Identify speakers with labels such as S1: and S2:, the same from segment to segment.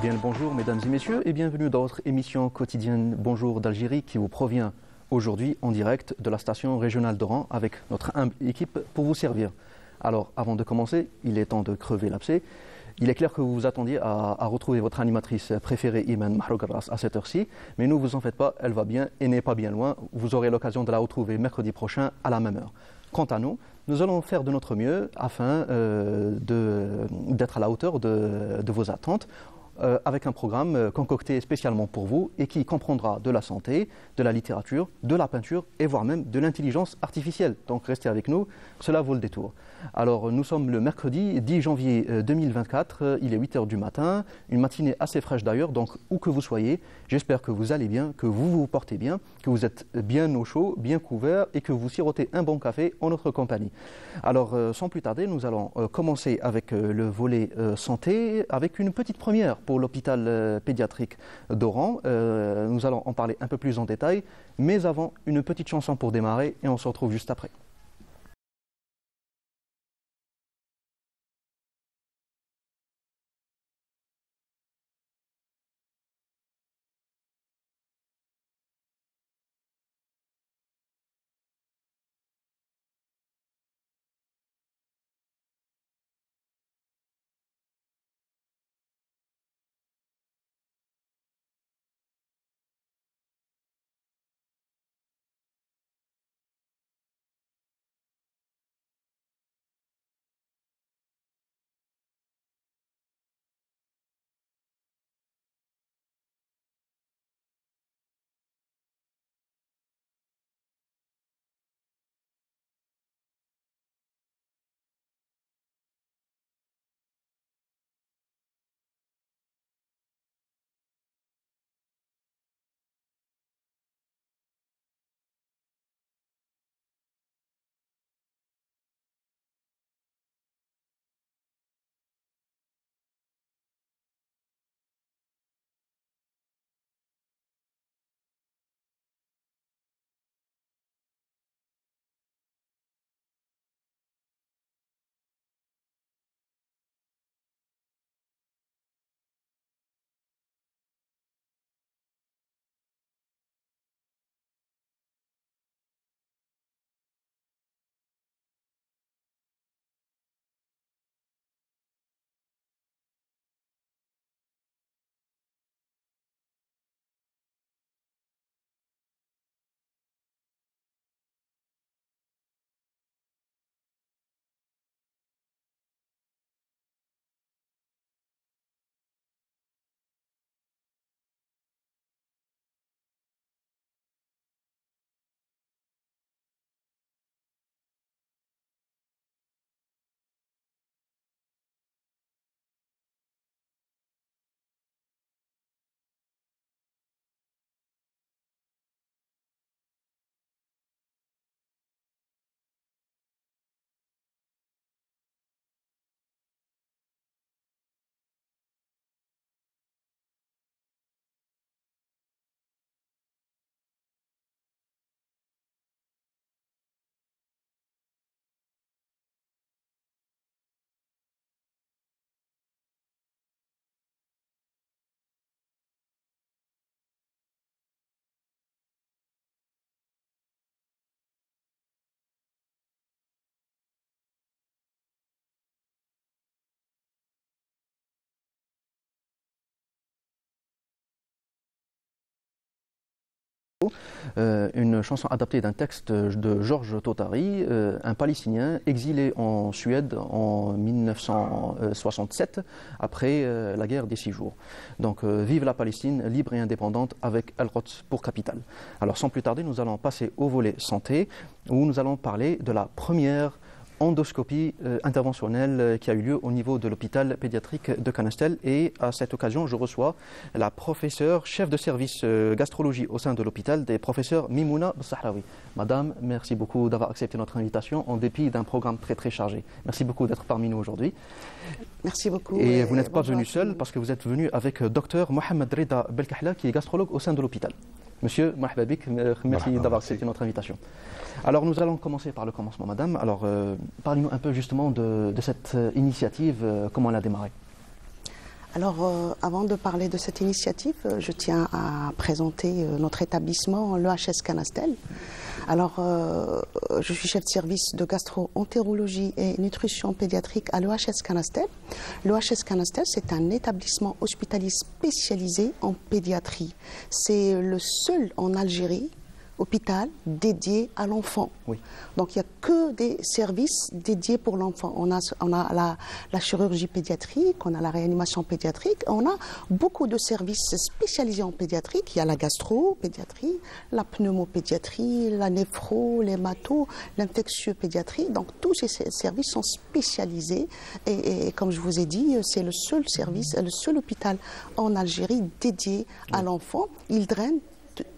S1: bien le bonjour mesdames et messieurs et bienvenue dans votre émission quotidienne Bonjour d'Algérie qui vous provient aujourd'hui en direct de la station régionale d'Oran avec notre humble équipe pour vous servir. Alors avant de commencer, il est temps de crever l'abcès. Il est clair que vous vous attendiez à retrouver votre animatrice préférée Iman Mahrougaras à cette heure-ci, mais ne vous en faites pas, elle va bien et n'est pas bien loin. Vous aurez l'occasion de la retrouver mercredi prochain à la même heure. Quant à nous, nous allons faire de notre mieux afin d'être à la hauteur de vos attentes. Avec un programme concocté spécialement pour vous et qui comprendra de la santé, de la littérature, de la peinture et voire même de l'intelligence artificielle. Donc restez avec nous, cela vaut le détour. Alors nous sommes le mercredi 10 janvier 2024, il est 8h du matin, une matinée assez fraîche d'ailleurs, donc où que vous soyez, j'espère que vous allez bien, que vous vous portez bien, que vous êtes bien au chaud, bien couvert et que vous sirotez un bon café en notre compagnie. Alors sans plus tarder, nous allons commencer avec le volet santé, avec une petite première pour l'hôpital pédiatrique d'Oran. Nous allons en parler un peu plus en détail, mais avant, une petite chanson pour démarrer et on se retrouve juste après. Une chanson adaptée d'un texte de Georges Totari, un Palestinien exilé en Suède en 1967, après la guerre des 6 jours. Donc vive la Palestine, libre et indépendante, avec Al-Quds pour capitale. Alors sans plus tarder, nous allons passer au volet santé, où nous allons parler de la première endoscopie interventionnelle qui a eu lieu au niveau de l'hôpital pédiatrique de Canastel. Et à cette occasion, je reçois la professeure chef de service gastrologie au sein de l'hôpital, des professeurs Mimouna Bsahraoui. Madame, merci beaucoup d'avoir accepté notre invitation en dépit d'un programme très très chargé. Merci beaucoup d'être parmi nous aujourd'hui.
S2: Merci beaucoup.
S1: Et vous n'êtes pas venu seul parce que vous êtes venu avec Dr Mohamed Reda Belkahla qui est gastrologue au sein de l'hôpital. Monsieur, marhaba bik, merci d'avoir accepté notre invitation. Alors nous allons commencer par le commencement, madame. Alors parlez-nous un peu justement de cette initiative, comment elle a démarré.
S2: Alors, avant de parler de cette initiative, je tiens à présenter notre établissement, l'EHS Canastel. Alors, je suis chef de service de gastro-entérologie et nutrition pédiatrique à l'EHS Canastel. L'EHS Canastel, c'est un établissement hospitalier spécialisé en pédiatrie. C'est le seul en Algérie hôpital dédié à l'enfant.
S1: Oui.
S2: Donc il n'y a que des services dédiés pour l'enfant. On a la chirurgie pédiatrique, on a la réanimation pédiatrique, on a beaucoup de services spécialisés en pédiatrique. Il y a la gastro-pédiatrie, la pneumopédiatrie, la néphro, l'hémato, l'infectieux pédiatrie. Donc tous ces services sont spécialisés et comme je vous ai dit, c'est le seul service, le seul hôpital en Algérie dédié à l'enfant. Il draine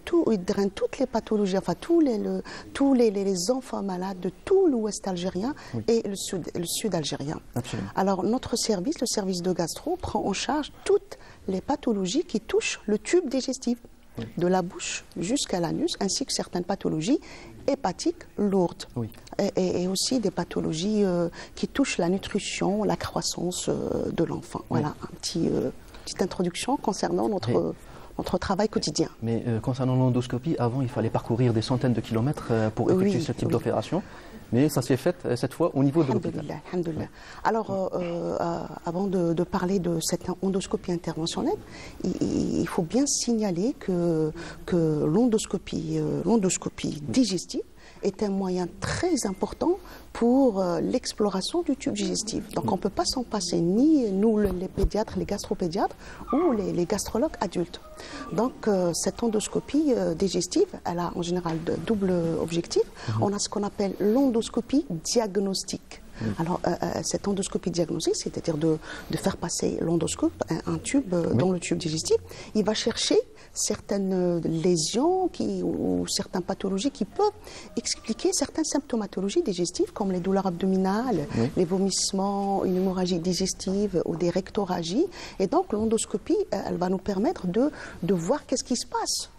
S2: toutes les pathologies, enfin tous les enfants malades de tout l'ouest algérien et le sud algérien.
S1: Absolument.
S2: Alors notre service, le service de gastro, prend en charge toutes les pathologies qui touchent le tube digestif, de la bouche jusqu'à l'anus, ainsi que certaines pathologies hépatiques lourdes.
S1: Oui.
S2: Et aussi des pathologies qui touchent la nutrition, la croissance de l'enfant. Voilà, petite introduction concernant notre travail quotidien.
S1: Mais concernant l'endoscopie, avant il fallait parcourir des centaines de kilomètres pour effectuer ce type d'opération, mais ça s'est fait cette fois au niveau de l'hôpital.
S2: Alhamdoulilah. Alors, avant de parler de cette endoscopie interventionnelle, il faut bien signaler que l'endoscopie digestive est un moyen très important pour l'exploration du tube digestif. Donc on ne peut pas s'en passer, ni nous les pédiatres, les gastropédiatres ou les gastrologues adultes. Donc cette endoscopie digestive, elle a en général de double objectif. On a ce qu'on appelle l'endoscopie diagnostique. Alors, cette endoscopie diagnostique, c'est-à-dire de faire passer l'endoscope, un tube dans le tube digestif, il va chercher certaines lésions ou certaines pathologies qui peuvent expliquer certaines symptomatologies digestives, comme les douleurs abdominales, les vomissements, une hémorragie digestive ou des rectorragies. Et donc, l'endoscopie, elle va nous permettre de voir qu'est-ce qui se passe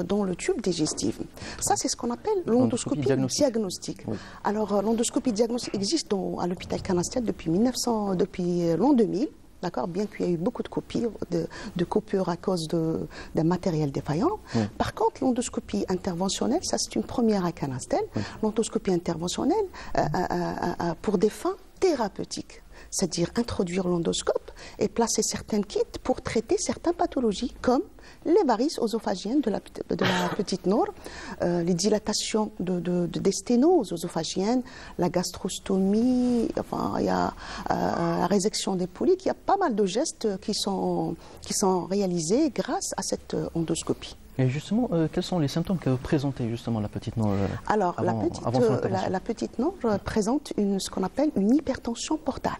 S2: dans le tube digestif. Ça, c'est ce qu'on appelle l'endoscopie diagnostique. Oui. Alors, l'endoscopie diagnostique existe à l'hôpital Canastel depuis l'an 2000. D'accord, bien qu'il y ait eu beaucoup de coupures à cause d'un matériel défaillant. Par contre, l'endoscopie interventionnelle, ça c'est une première à Canastel. L'endoscopie interventionnelle pour des fins thérapeutiques, c'est-à-dire introduire l'endoscope et placer certaines kits pour traiter certaines pathologies comme les varices œsophagiennes de la petite Nour, les dilatations des sténoses œsophagiennes, la gastrostomie, enfin, il y a la résection des polypes. Il y a pas mal de gestes qui sont réalisés grâce à cette endoscopie.
S1: Et justement, quels sont les symptômes que présentait justement la petite Nour
S2: Alors, la petite Nour présente ce qu'on appelle une hypertension portale,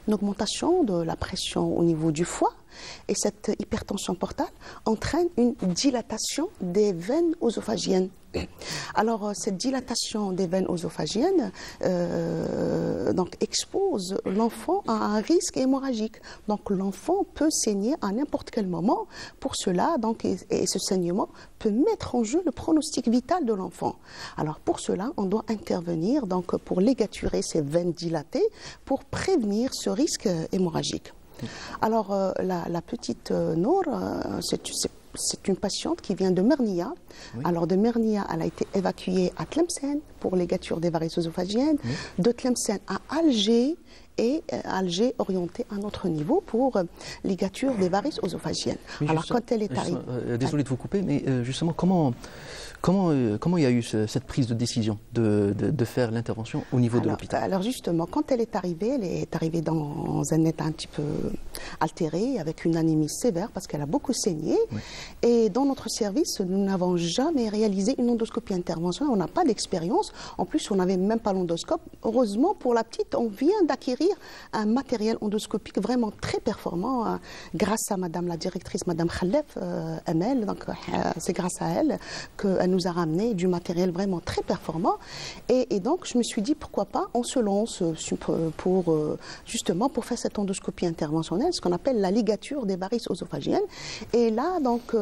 S2: une augmentation de la pression au niveau du foie. Et cette hypertension portale entraîne une dilatation des veines œsophagiennes. Alors, cette dilatation des veines œsophagiennes expose l'enfant à un risque hémorragique. Donc, l'enfant peut saigner à n'importe quel moment. Pour cela, et ce saignement peut mettre en jeu le pronostic vital de l'enfant. Alors, pour cela, on doit intervenir pour ligaturer ces veines dilatées pour prévenir ce risque hémorragique. Alors, la petite Nour, c'est une patiente qui vient de Mernia. Alors, de Mernia, elle a été évacuée à Tlemcen pour ligature des varices œsophagiennes. De Tlemcen à Alger, et Alger orienté à un autre niveau pour ligature des varices œsophagiennes. Alors, quand elle est arrivée...
S1: désolé de vous couper, mais justement, comment il y a eu cette prise de décision de faire l'intervention au niveau de l'hôpital?
S2: Alors justement, quand elle est arrivée dans un état un petit peu altéré, avec une anémie sévère, parce qu'elle a beaucoup saigné. Et dans notre service, nous n'avons jamais réalisé une endoscopie interventionnelle, on n'a pas d'expérience. En plus, on n'avait même pas l'endoscope. Heureusement, pour la petite, on vient d'acquérir un matériel endoscopique vraiment très performant, grâce à Madame la directrice, Madame Khalef Amel. Donc c'est grâce à elle qu'elle nous a ramené du matériel vraiment très performant. Et donc, je me suis dit, pourquoi pas, on se lance justement pour faire cette endoscopie interventionnelle, ce qu'on appelle la ligature des varices œsophagiennes. Et là, donc,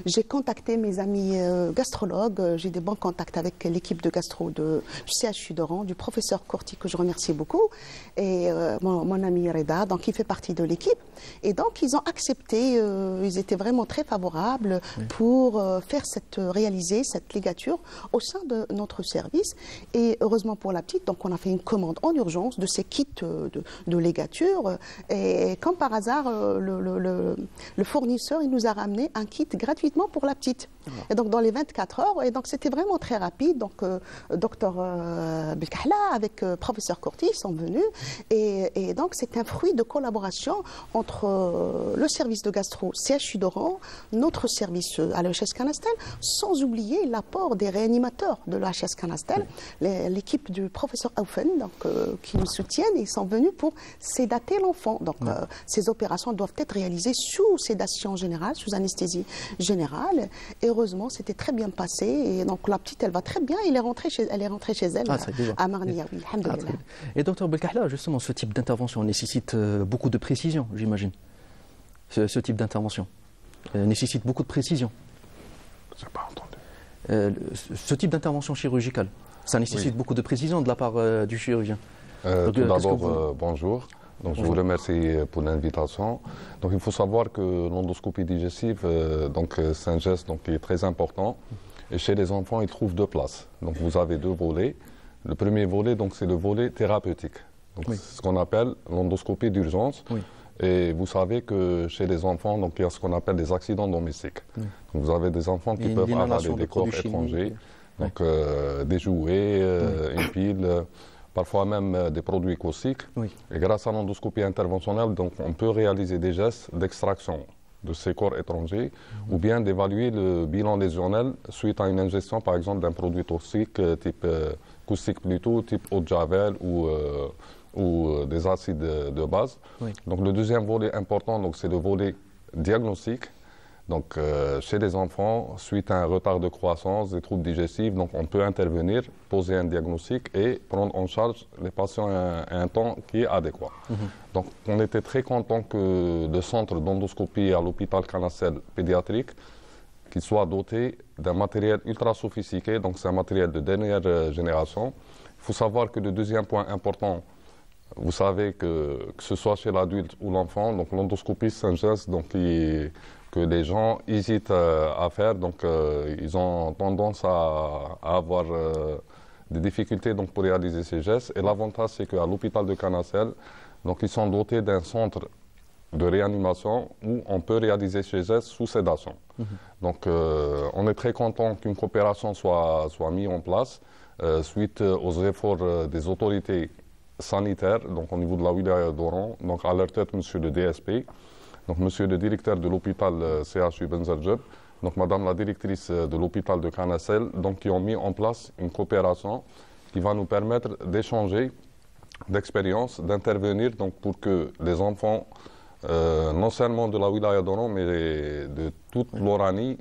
S2: j'ai contacté mes amis gastrologues, j'ai des bons contacts avec l'équipe de gastro du CHU d'Oran, du professeur Corti, que je remercie beaucoup. Et et mon ami Reda, donc il fait partie de l'équipe. Et donc ils ont accepté, ils étaient vraiment très favorables pour réaliser cette ligature au sein de notre service. Et heureusement pour la petite, donc on a fait une commande en urgence de ces kits de ligature. Et comme par hasard, le fournisseur, il nous a ramené un kit gratuitement pour la petite. Et donc dans les 24 heures, et donc c'était vraiment très rapide. Donc docteur Belkahla avec professeur Corti sont venus. Et donc c'est un fruit de collaboration entre le service de gastro CHU d'Oran, notre service à l'EHS Canastel, sans oublier l'apport des réanimateurs de l'EHS Canastel, l'équipe du professeur Aufen, donc qui nous soutiennent, et ils sont venus pour sédater l'enfant. Donc ces opérations doivent être réalisées sous sédation générale, sous anesthésie générale. Et heureusement, c'était très bien passé. Et donc la petite, elle va très bien. Elle est rentrée chez elle à Marnia. Oui, alhamdoulilah.
S1: Et docteur Belkahla, justement, ce type d'intervention nécessite beaucoup de précision, j'imagine. Ce type d'intervention nécessite beaucoup de précision.
S3: Je n'ai pas entendu.
S1: Ce type d'intervention chirurgicale, ça nécessite beaucoup de précision de la part du chirurgien.
S3: Tout d'abord, bonjour. Donc, je vous remercie pour l'invitation. Donc, il faut savoir que l'endoscopie digestive, c'est un geste qui est très important. Et chez les enfants, il trouve deux places. Donc, vous avez deux volets. Le premier volet, c'est le volet thérapeutique. Donc, ce qu'on appelle l'endoscopie d'urgence. Et vous savez que chez les enfants, il y a ce qu'on appelle des accidents domestiques. Donc, vous avez des enfants qui peuvent avaler des corps étrangers, des jouets, une pile. Parfois même des produits caustiques. Et grâce à l'endoscopie interventionnelle, on peut réaliser des gestes d'extraction de ces corps étrangers ou bien d'évaluer le bilan lésionnel suite à une ingestion, par exemple, d'un produit toxique type caustique plutôt, type eau de javel ou des acides de base. Donc le deuxième volet important, c'est le volet diagnostique. Donc, chez les enfants, suite à un retard de croissance, des troubles digestifs, on peut intervenir, poser un diagnostic et prendre en charge les patients à un temps qui est adéquat. Donc, on était très content que le centre d'endoscopie à l'hôpital Canastel pédiatrique, qu'il soit doté d'un matériel ultra sophistiqué, donc c'est un matériel de dernière génération. Il faut savoir que le deuxième point important, vous savez que ce soit chez l'adulte ou l'enfant, donc l'endoscopie, c'est un geste que les gens hésitent à faire, donc ils ont tendance à avoir des difficultés pour réaliser ces gestes. Et l'avantage, c'est qu'à l'hôpital de Canastel, ils sont dotés d'un centre de réanimation où on peut réaliser ces gestes sous sédation. Donc on est très content qu'une coopération soit mise en place suite aux efforts des autorités sanitaires, donc au niveau de la wilaya d'Oran, donc à leur tête, monsieur le DSP, donc monsieur le directeur de l'hôpital CHU Benzerjeb, donc madame la directrice de l'hôpital de Canastel, donc qui ont mis en place une coopération qui va nous permettre d'échanger d'expériences, d'intervenir pour que les enfants, non seulement de la wilaya d'Oran, mais de toute l'Oranie,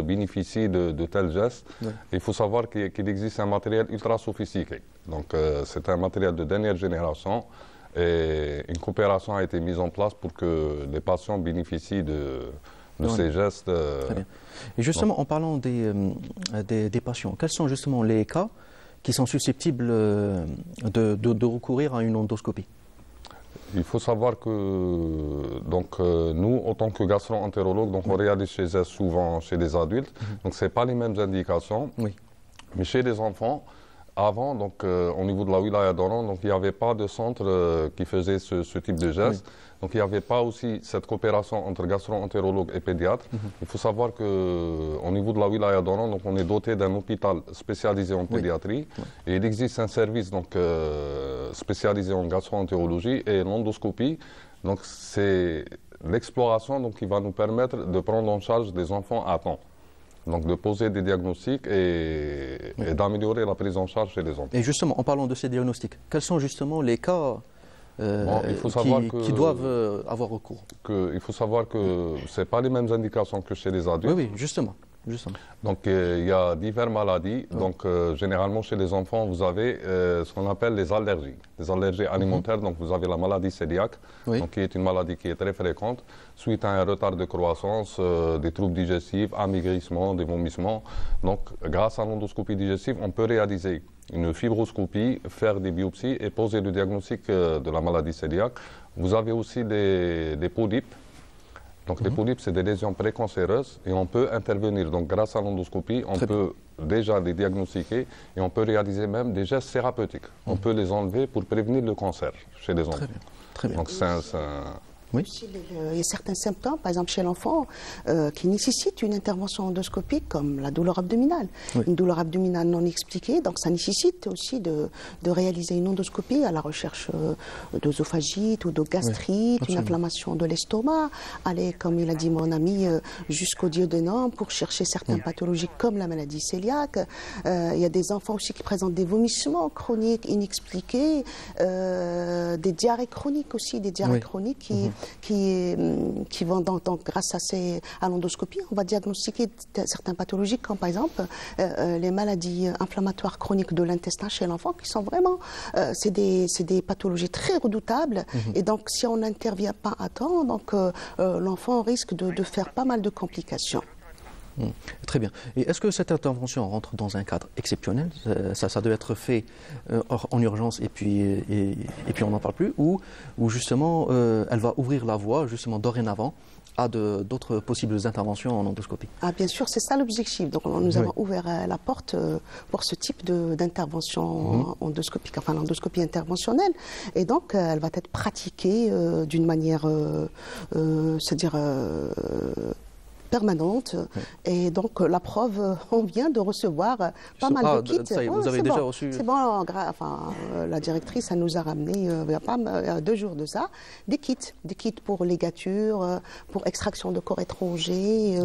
S3: bénéficient de tels gestes. Il faut savoir qu'il existe un matériel ultra sophistiqué. Donc c'est un matériel de dernière génération. Et une coopération a été mise en place pour que les patients bénéficient de ces gestes.
S1: Très bien. Et justement, en parlant des patients, quels sont justement les cas qui sont susceptibles de recourir à une endoscopie?
S3: Il faut savoir que nous, en tant que gastro-entérologues, on réalise ces gestes souvent chez les adultes. Donc ce n'est pas les mêmes indications. Mais chez les enfants, avant, au niveau de la wilaya d'Oran, il n'y avait pas de centre qui faisait ce type de geste. Donc il n'y avait pas aussi cette coopération entre gastro-entérologues et pédiatres. Il faut savoir qu'au niveau de la wilaya d'Oran, on est doté d'un hôpital spécialisé en pédiatrie. Et il existe un service spécialisé en gastro-entérologie et l'endoscopie. Donc c'est l'exploration qui va nous permettre de prendre en charge des enfants à temps. Donc de poser des diagnostics et d'améliorer la prise en charge chez les enfants.
S1: Et justement, en parlant de ces diagnostics, quels sont justement les cas qui doivent avoir recours?
S3: Il faut savoir que ce n'est pas les mêmes indications que chez les adultes.
S1: Oui, justement.
S3: Donc il y a diverses maladies. Donc généralement chez les enfants, vous avez ce qu'on appelle les allergies alimentaires. Donc vous avez la maladie cœliaque, qui est une maladie qui est très fréquente suite à un retard de croissance, des troubles digestifs, amaigrissement, des vomissements. Donc grâce à l'endoscopie digestive, on peut réaliser une fibroscopie, faire des biopsies et poser le diagnostic de la maladie cœliaque. Vous avez aussi des polypes. Donc les polypes, c'est des lésions précancéreuses et on peut intervenir. Donc grâce à l'endoscopie, on peut déjà les diagnostiquer et on peut réaliser même des gestes thérapeutiques. On peut les enlever pour prévenir le cancer chez les enfants.
S1: Très bien.
S3: Donc
S1: oui.
S2: Il y a certains symptômes, par exemple chez l'enfant, qui nécessitent une intervention endoscopique, comme la douleur abdominale. Oui. Une douleur abdominale non expliquée, donc ça nécessite aussi de réaliser une endoscopie à la recherche d'œsophagite ou de gastrite, une inflammation de l'estomac, aller, comme il a dit mon ami, jusqu'au duodénum pour chercher certaines pathologies comme la maladie cœliaque. Il y a des enfants aussi qui présentent des vomissements chroniques inexpliqués, des diarrhées chroniques aussi, des diarrhées chroniques qui vont donc grâce à l'endoscopie, on va diagnostiquer certaines pathologies comme par exemple les maladies inflammatoires chroniques de l'intestin chez l'enfant qui sont vraiment, c'est des pathologies très redoutables et donc si on n'intervient pas à temps, donc l'enfant risque de faire pas mal de complications.
S1: Très bien. Et est-ce que cette intervention rentre dans un cadre exceptionnel? Ça doit être fait en urgence et puis on n'en parle plus, ou justement elle va ouvrir la voie justement dorénavant à d'autres possibles interventions en endoscopie?
S2: Ah, bien sûr, c'est ça l'objectif. Donc nous avons ouvert la porte pour ce type d'intervention endoscopique, enfin l'endoscopie interventionnelle. Et donc elle va être pratiquée d'une manière, c'est-à-dire permanente. Et donc la preuve, on vient de recevoir pas mal de kits.
S1: Ça y est, vous avez déjà reçu.
S2: C'est bon, enfin, la directrice elle nous a ramené il y a 2 jours de ça des kits pour ligature, pour extraction de corps étrangers.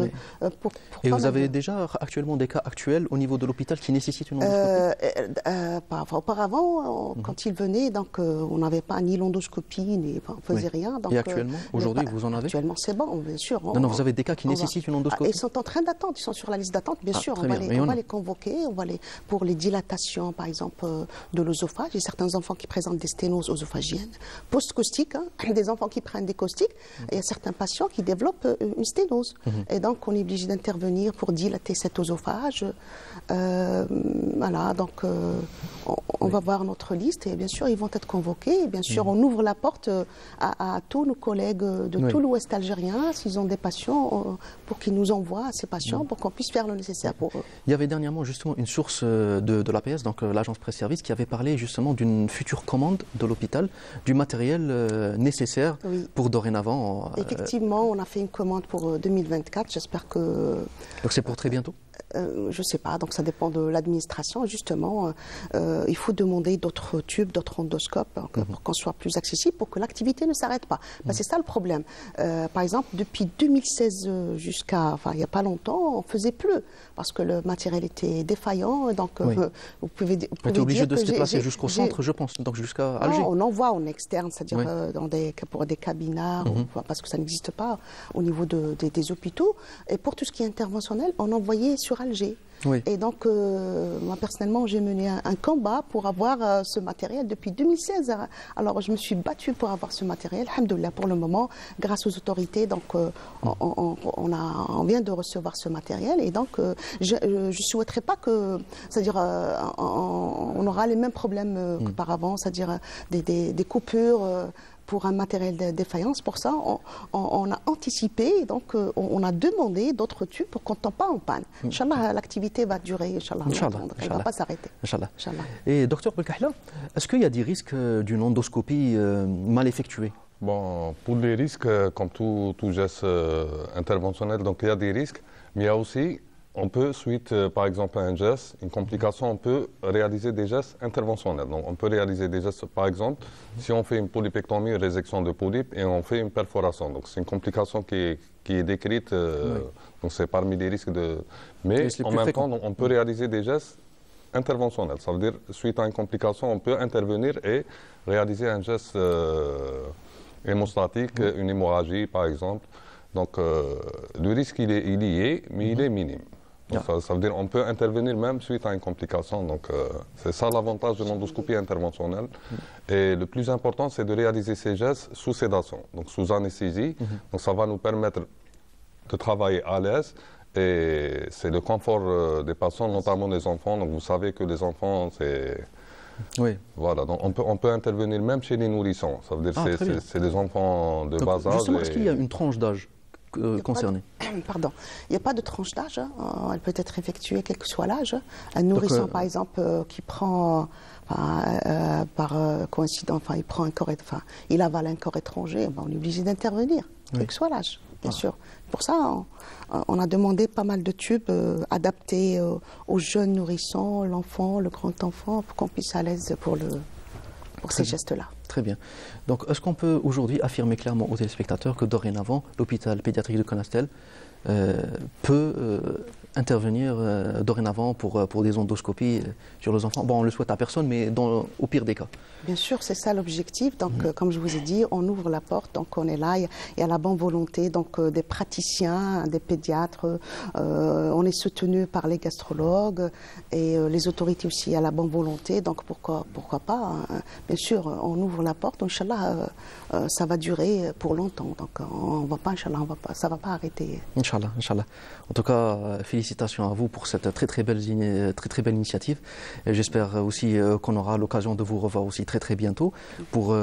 S2: Pour
S1: et vous avez déjà actuellement des cas actuels au niveau de l'hôpital qui nécessitent une endoscopie?
S2: Auparavant, quand ils venaient, donc on n'avait pas ni l'endoscopie, ni on faisait rien. Donc,
S1: et actuellement, aujourd'hui, vous en avez?
S2: Actuellement, c'est bon, bien sûr.
S1: Non, vous avez des cas qui nécessitent une endoscopie?
S2: Ils sont en train d'attendre, ils sont sur la liste d'attente, bien sûr. On va les convoquer, pour les dilatations, par exemple, de l'œsophage. Il y a certains enfants qui présentent des sténoses œsophagiennes, post-caustiques, des enfants qui prennent des caustiques. Il y a certains patients qui développent une sténose. Et donc, on est obligé d'intervenir pour dilater cet œsophage. Voilà, donc on va voir notre liste et bien sûr, ils vont être convoqués. Et bien sûr, on ouvre la porte à tous nos collègues de tout l'Ouest algérien, s'ils ont des patients, pour qu'ils nous envoient ces patients pour qu'on puisse faire le nécessaire pour eux.
S1: Il y avait dernièrement justement une source de l'APS, donc l'agence presse-service, qui avait parlé justement d'une future commande de l'hôpital, du matériel nécessaire pour dorénavant.
S2: Effectivement, on a fait une commande pour 2024, j'espère que...
S1: Donc c'est pour très bientôt?
S2: Je ne sais pas, donc ça dépend de l'administration. Justement, il faut demander d'autres tubes, d'autres endoscopes pour qu'on soit plus accessible, pour que l'activité ne s'arrête pas. C'est ça le problème. Par exemple, depuis 2016 jusqu'à, il n'y a pas longtemps, on ne faisait plus parce que le matériel était défaillant. Donc, vous pouvez dire...
S1: On est obligé de se déplacer jusqu'au centre, je pense, donc jusqu'à Alger.
S2: Non, on envoie en externe, c'est-à-dire pour des cabinards, parce que ça n'existe pas au niveau des hôpitaux. Et pour tout ce qui est interventionnel, on envoyait sur Alger. Et donc, moi personnellement, j'ai mené un combat pour avoir ce matériel depuis 2016. Alors, je me suis battue pour avoir ce matériel. Alhamdoulilah, pour le moment, grâce aux autorités, donc on vient de recevoir ce matériel. Et donc, je ne souhaiterais pas que, c'est-à-dire, on aura les mêmes problèmes qu'auparavant, c'est-à-dire des coupures. Pour un matériel de défaillance. Pour ça, on a anticipé, donc on a demandé d'autres tubes pour qu'on ne tombe pas en panne. Inch'Allah, l'activité va durer, Inch'Allah. Elle ne va pas s'arrêter.
S1: Inch'Allah. Et docteur Belkahla, est-ce qu'il y a des risques d'une endoscopie mal effectuée?
S3: Bon, pour les risques, comme tout geste interventionnel, donc il y a des risques, mais il y a aussi... On peut, suite par exemple à un geste, une complication, on peut réaliser des gestes interventionnels. Donc on peut réaliser des gestes, par exemple, si on fait une polypectomie, une résection de polypes, et on fait une perforation. Donc c'est une complication qui est décrite, donc c'est parmi les risques de... Mais en même temps, on peut réaliser des gestes interventionnels. Ça veut dire, suite à une complication, on peut intervenir et réaliser un geste hémostatique, une hémorragie par exemple. Donc le risque il y est, mais il est minime. Donc, ça veut dire qu'on peut intervenir même suite à une complication. Donc c'est ça l'avantage de l'endoscopie interventionnelle. Et le plus important, c'est de réaliser ces gestes sous sédation, donc sous anesthésie. Donc ça va nous permettre de travailler à l'aise Et c'est le confort des patients, notamment des enfants. Donc vous savez que les enfants, c'est...
S1: Oui.
S3: Voilà, donc on peut intervenir même chez les nourrissons. Ça veut dire que c'est des enfants de
S1: Donc,
S3: bas âge.
S1: justement, est-ce qu'il y a une tranche d'âge concernée?
S2: Pardon, il n'y a pas de tranche d'âge. Elle peut être effectuée quel que soit l'âge. Un nourrisson, par exemple, qui prend, par coïncidence, il prend un corps, il avale un corps étranger, on est obligé d'intervenir, quel que soit l'âge, bien sûr. Pour ça, on a demandé pas mal de tubes adaptés aux jeunes nourrissons, l'enfant, le grand enfant, pour qu'on puisse à l'aise pour ces gestes-là.
S1: Très bien. Donc, est-ce qu'on peut aujourd'hui affirmer clairement aux téléspectateurs que dorénavant, l'hôpital pédiatrique de Conastel peut intervenir dorénavant pour des endoscopies sur les enfants? Bon, on ne le souhaite à personne, mais au pire des cas.
S2: Bien sûr, c'est ça l'objectif. Donc, comme je vous ai dit, on ouvre la porte, donc on est là, il y a la bonne volonté donc, des praticiens, des pédiatres, on est soutenu par les gastrologues et les autorités aussi, il y a la bonne volonté, donc pourquoi pas, hein. Bien sûr, on ouvre la porte, Inch'Allah, ça va durer pour longtemps, donc on va pas, Inch'Allah, ça va pas arrêter.
S1: Inch'Allah, Inch'Allah. En tout cas, félicitations à vous pour cette très belle initiative. J'espère aussi qu'on aura l'occasion de vous revoir aussi très bientôt pour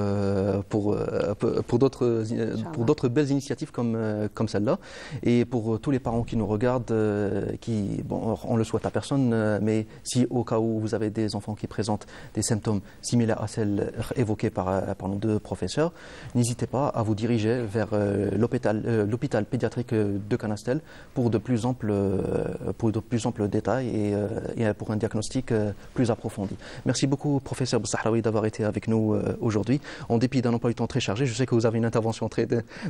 S1: d'autres belles initiatives comme celle-là. Et pour tous les parents qui nous regardent, on le souhaite à personne, mais si au cas où vous avez des enfants qui présentent des symptômes similaires à celles évoquées par nos deux professeurs, n'hésitez pas à vous diriger vers l'hôpital pédiatrique de Conastel pour de plus amples détails et pour un diagnostic plus approfondi. Merci beaucoup, professeur Boussahraoui, d'avoir été avec nous aujourd'hui. En dépit d'un emploi du temps très chargé, je sais que vous avez une intervention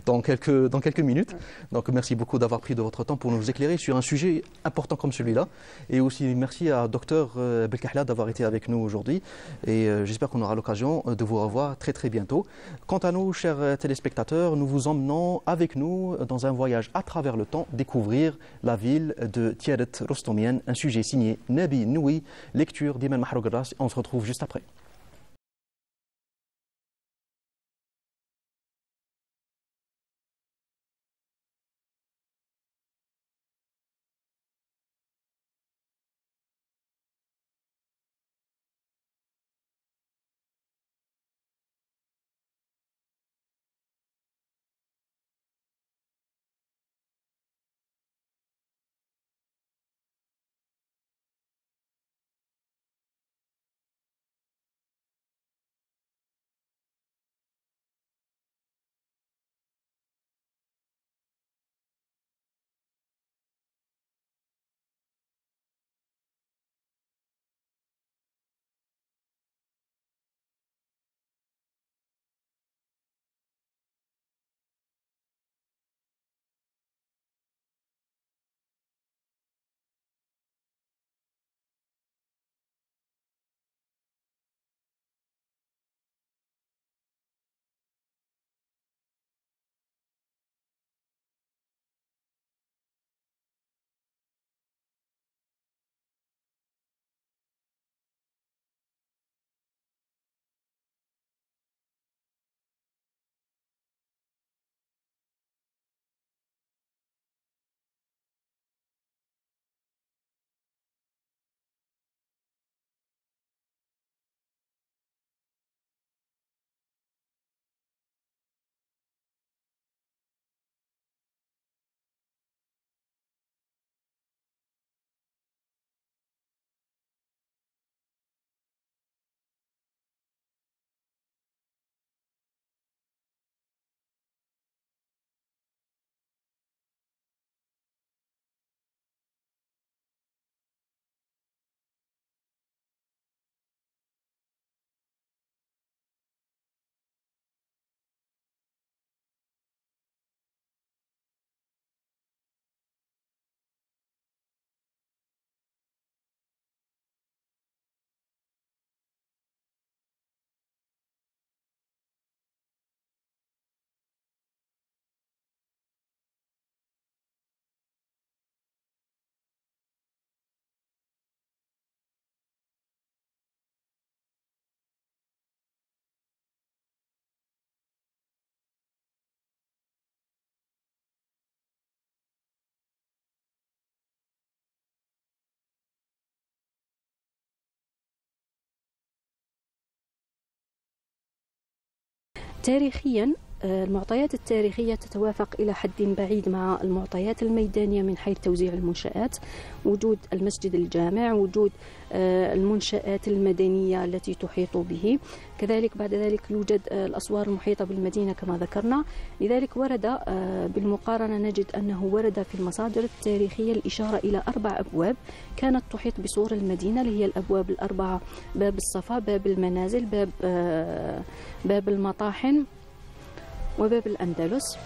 S1: dans quelques minutes. Donc merci beaucoup d'avoir pris de votre temps pour nous éclairer sur un sujet important comme celui-là. Et aussi merci à Dr Belkahla d'avoir été avec nous aujourd'hui. Et j'espère qu'on aura l'occasion de vous revoir très bientôt. Quant à nous, chers téléspectateurs, nous vous emmenons avec nous dans un voyage à travers le temps, découvrir la ville de Tiaret Rostomienne, un sujet signé Nabi Noui, lecture d'Iman Mahrougras. On se retrouve juste après.
S4: تاريخيا المعطيات التاريخية تتوافق إلى حد بعيد مع المعطيات الميدانية من حيث توزيع المنشآت، وجود المسجد الجامع، وجود المنشآت المدنية التي تحيط به، كذلك بعد ذلك يوجد الأسوار المحيطة بالمدينة كما ذكرنا. لذلك ورد بالمقارنة نجد أنه ورد في المصادر التاريخية الإشارة إلى 4 أبواب كانت تحيط بسور المدينة، اللي هي الأبواب ال4: باب الصفا، باب المنازل، باب المطاحن، وباب الأندلس.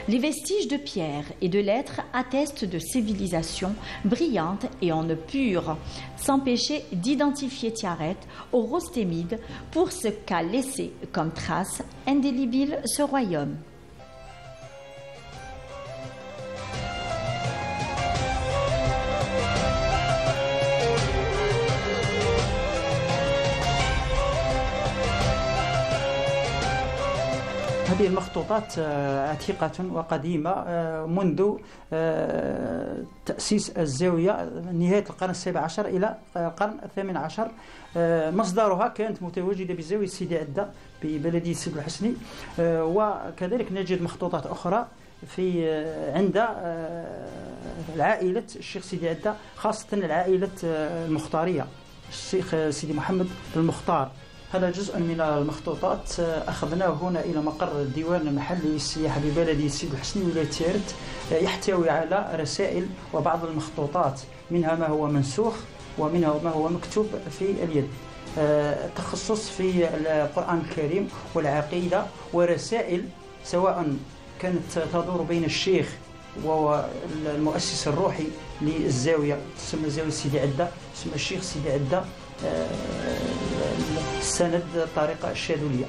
S5: Les vestiges de pierre et de lettres attestent de civilisations brillantes et en pures, s'empêcher d'identifier Tiaret au Rostémide pour ce qu'a laissé comme trace indélébile ce royaume.
S6: هذه المخطوطات عتيقة وقديمة منذ تأسيس الزاوية نهاية القرن السابع عشر إلى القرن الثامن عشر. مصدرها كانت متواجدة بزاوية سيدي عدة ببلدية سيد الحسني، وكذلك نجد مخطوطات أخرى عند العائلة الشيخ سيدي عدة، خاصة العائلة المختارية، الشيخ سيدي محمد المختار. هذا جزء من المخطوطات أخذناه هنا إلى مقر الديوان المحلي للسياحة ببلدية سيد الحسني ولاية تيرت، يحتوي على رسائل وبعض المخطوطات، منها ما هو منسوخ ومنها ما هو مكتوب في اليد، تخصص في القرآن الكريم والعقيدة، ورسائل سواء كانت تدور بين الشيخ وهو المؤسس الروحي للزاوية، تسمى زاوية سيدي عدة، تسمى الشيخ سيدي عدة، سند الطريقة الشاذلية.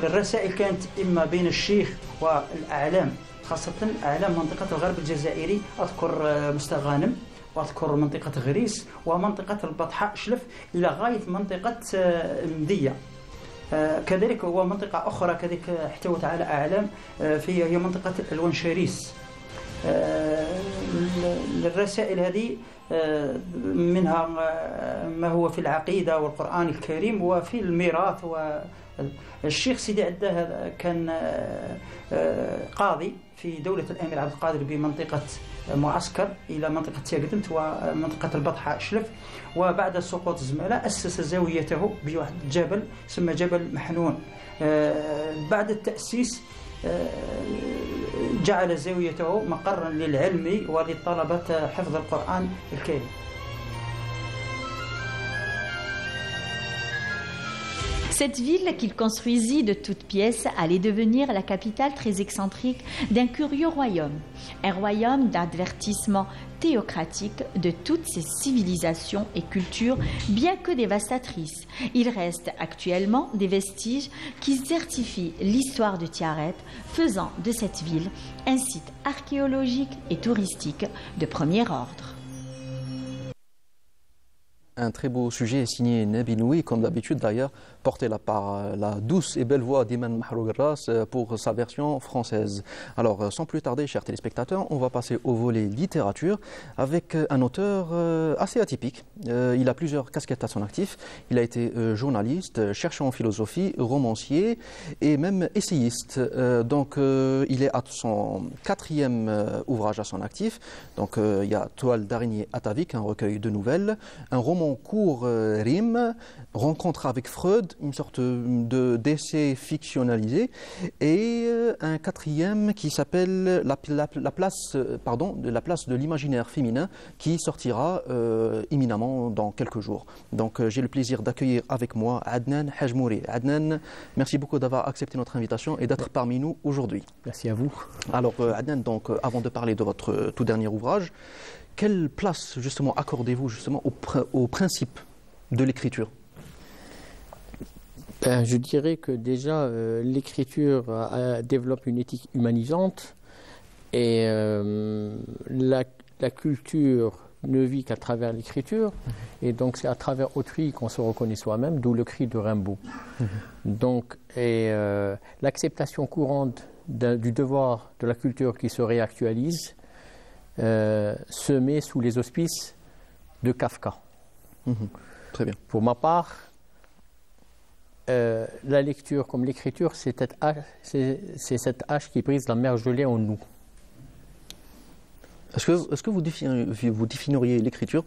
S6: الرسائل كانت إما بين الشيخ والأعلام، خاصة أعلام منطقة الغرب الجزائري، أذكر مستغانم وأذكر منطقة غريس ومنطقة البطحاء شلف إلى غاية منطقة مدية. كذلك هو منطقة أخرى كذلك احتوت على أعلام هي منطقة الونشاريس. الرسائل هذه منها ما هو في العقيدة والقرآن الكريم وفي الميراث. والشيخ سيدي عدة كان قاضي في دولة الأمير عبد القادر بمنطقة معسكر إلى منطقة تياقدمت ومنطقة البطحاء شلف، وبعد سقوط الزمالة أسس زاويته بواحد جبل سمى جبل محنون. بعد التأسيس جعل زاويته مقرا للعلم وللطلبة حفظ القرآن الكريم.
S5: Cette ville qu'il construisit de toutes pièces allait devenir la capitale très excentrique d'un curieux royaume, un royaume d'avertissement théocratique de toutes ces civilisations et cultures, bien que dévastatrices. Il reste actuellement des vestiges qui certifient l'histoire de Tiaret, faisant de cette ville un site archéologique et touristique de premier ordre.
S1: Un très beau sujet signé Nabinoui, comme d'habitude d'ailleurs, porté là par la douce et belle voix d'Iman Mahroug Ras pour sa version française. Alors, sans plus tarder, chers téléspectateurs, on va passer au volet littérature avec un auteur assez atypique. Il a plusieurs casquettes à son actif. Il a été journaliste, chercheur en philosophie, romancier et même essayiste. Donc, il est à son 4e ouvrage à son actif. Donc, il y a Toile d'araignée atavique, un recueil de nouvelles, un roman court rime, rencontre avec Freud, une sorte d'essai fictionnalisé, et un 4e qui s'appelle la place de l'imaginaire féminin, qui sortira imminemment dans quelques jours. Donc j'ai le plaisir d'accueillir avec moi Adnan Hajmouri. Adnan, merci beaucoup d'avoir accepté notre invitation et d'être parmi nous aujourd'hui.
S7: Merci à vous.
S1: Alors Adnan, donc avant de parler de votre tout dernier ouvrage, quelle place justement accordez-vous justement au principe de l'écriture?
S7: Je dirais que déjà l'écriture développe une éthique humanisante et la culture ne vit qu'à travers l'écriture, et donc c'est à travers autrui qu'on se reconnaît soi-même, d'où le cri de Rimbaud. Donc, l'acceptation courante du devoir de la culture qui se réactualise se met sous les auspices de Kafka.
S1: Très bien.
S7: Pour ma part, la lecture comme l'écriture, c'est cette hache qui brise la mer gelée en nous.
S1: Est-ce que vous définiriez l'écriture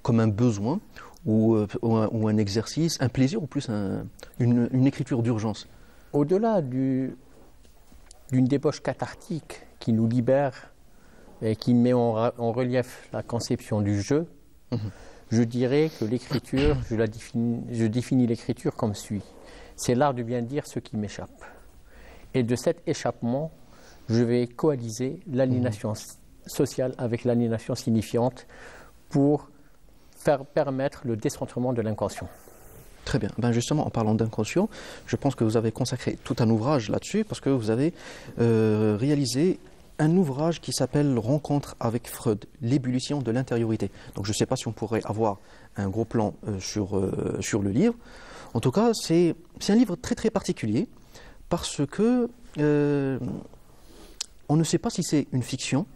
S1: comme un besoin ou un exercice, un plaisir ou plus une écriture d'urgence?
S7: Au-delà d'une débauche cathartique qui nous libère et qui met en relief la conception du jeu, je dirais que l'écriture, je définis l'écriture comme suit. C'est l'art de bien dire ce qui m'échappe. Et de cet échappement, je vais coaliser l'aliénation sociale avec l'aliénation signifiante pour permettre le décentrement de l'inconscient.
S1: Très bien. Ben justement, en parlant d'inconscient, je pense que vous avez consacré tout un ouvrage là-dessus parce que vous avez réalisé un ouvrage qui s'appelle « Rencontre avec Freud, l'ébullition de l'intériorité ». Donc je ne sais pas si on pourrait avoir un gros plan sur le livre. En tout cas, c'est un livre très très particulier parce que on ne sait pas si c'est une fiction